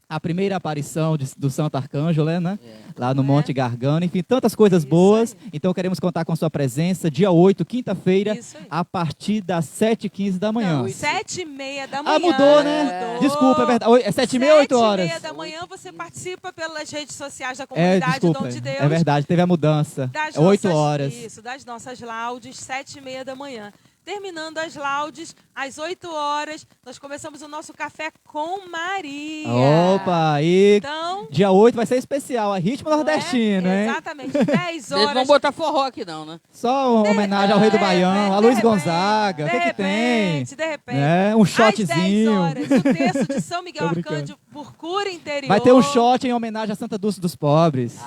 a primeira aparição do Santo Arcanjo, né? Lá no Monte Gargano, enfim, tantas coisas boas. Então queremos contar com a sua presença, dia 8, quinta-feira, a partir das 7h15 da manhã. Não, 7h30 da manhã. Ah, mudou, né? Mudou. Desculpa, é verdade. É 7h30 ou 8 horas? 7h30 da manhã você participa pelas redes sociais da comunidade Desculpa, Dom de Deus. é verdade, teve a mudança. Das 8 nossas- horas. Isso, das nossas laudes, 7h30 da manhã. Terminando as laudes, às 8 horas, nós começamos o nosso café com Maria. Opa, aí Então, dia 8 vai ser especial, é ritmo nordestino, hein? exatamente, 10 Vocês não vão horas. botar forró aqui não, né? Só uma homenagem ao Rei do Baião, a Luiz Gonzaga, o de que que tem? repente, de repente. Né? Um Às 10 shotzinho. horas, o terço de São Miguel Tô brincando. Arcanjo por cura interior. Vai ter um shot em homenagem a Santa Dulce dos Pobres.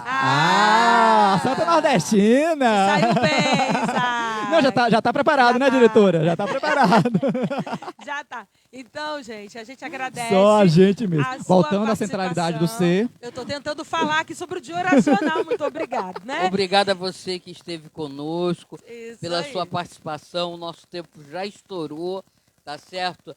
Santa Nordestina! Saiu bem, Isaac. Não, já tá preparado, Já né, tá. diretora? Já tá preparado. Já tá. Então, gente, a gente agradece. Só a gente mesmo. a sua Voltando à centralidade do ser. Eu tô tentando falar aqui sobre o dia oracional. Muito obrigado, né? Obrigado a você que esteve conosco, Isso pela aí. sua participação. O nosso tempo já estourou, tá certo?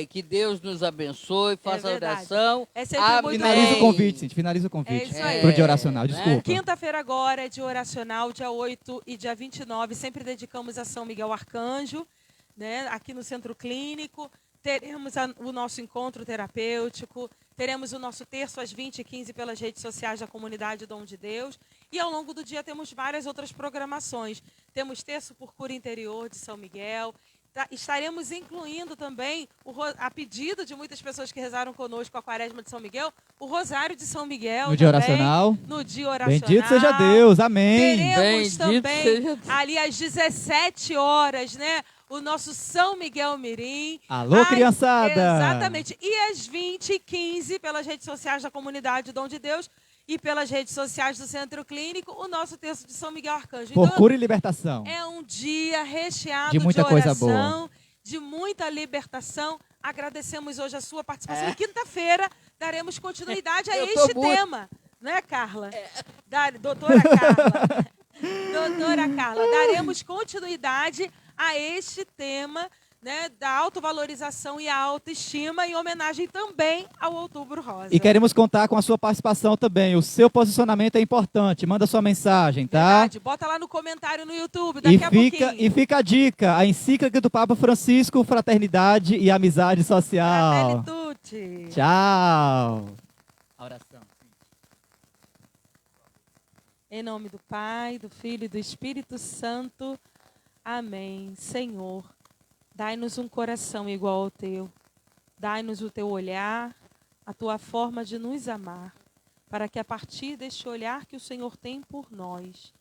Que Deus nos abençoe, faça a verdade. oração. É sempre Amém. muito Finaliza o convite, gente. Finaliza o É convite. isso aí. Pro dia oracional, Né? desculpa. Quinta-feira agora é dia oracional, dia 8 e dia 29. Sempre dedicamos a São Miguel Arcanjo, né? Aqui no Centro Clínico. Teremos o nosso encontro terapêutico. Teremos o nosso terço às 20h15 pelas redes sociais da comunidade Dom de Deus. E ao longo do dia temos várias outras programações. Temos terço por cura interior de São Miguel. Estaremos incluindo também, a pedido de muitas pessoas que rezaram conosco a Quaresma de São Miguel, o Rosário de São Miguel. No dia também, oracional. No dia oracional. Bendito seja Deus, amém. Teremos Bendito também, seja Deus. ali às 17 horas, né? O nosso São Miguel Mirim. Alô, criançada! Exatamente. E às 20h15, pelas redes sociais da comunidade Dom de Deus e pelas redes sociais do Centro Clínico, o nosso texto de São Miguel Arcanjo. Por cura e libertação. É um dia recheado De muita coisa oração, boa. de muita libertação. Agradecemos hoje a sua participação. E quinta-feira daremos continuidade a Eu tô este muito- tema. Não é, Carla? Doutora Carla. Doutora Carla, daremos continuidade a este tema, né, da autovalorização e a autoestima, em homenagem também ao Outubro Rosa. E queremos contar com a sua participação também. O seu posicionamento é importante. Manda sua mensagem, tá? Verdade. Bota lá no comentário no YouTube, daqui a E pouquinho. fica a dica, a encíclica do Papa Francisco, Fraternidade e Amizade Social. Fratelli tutti. Tchau. Em nome do Pai, do Filho e do Espírito Santo. Amém. Senhor, dai-nos um coração igual ao teu. Dai-nos o teu olhar, a tua forma de nos amar, para que a partir deste olhar que o Senhor tem por nós,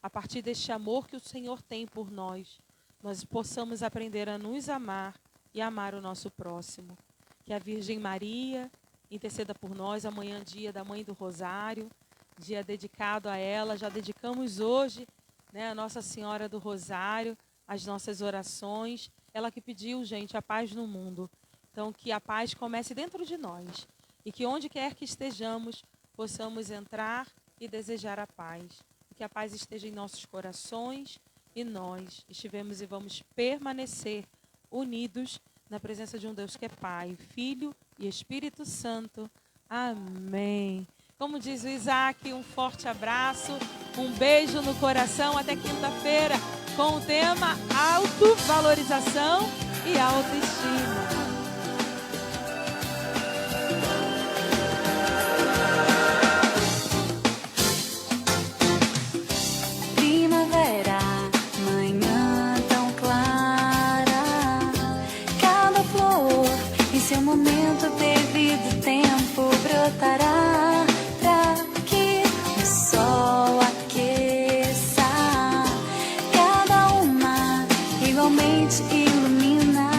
a partir deste amor que o Senhor tem por nós possamos aprender a nos amar e amar o nosso próximo. Que a Virgem Maria interceda por nós. Amanhã, dia da Mãe do Rosário, dia dedicado a ela. Já dedicamos hoje, a Nossa Senhora do Rosário, as nossas orações. Ela que pediu, gente, a paz no mundo. Então, que a paz comece dentro de nós e que onde quer que estejamos, possamos entrar e desejar a paz. Que a paz esteja em nossos corações e nós estivemos e vamos permanecer unidos na presença de um Deus que é Pai, Filho e Espírito Santo. Amém. Como diz o Isaac, um forte abraço, um beijo no coração. Até quinta-feira com o tema autovalorização e autoestima. Seu momento devido tempo brotará pra que o sol aqueça cada uma igualmente ilumina.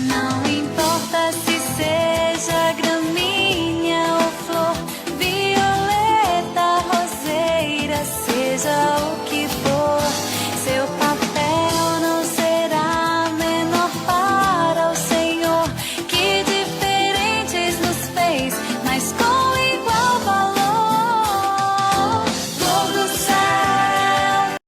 Não importa se seja gramínea ou flor, violeta, roseira, seja o que for.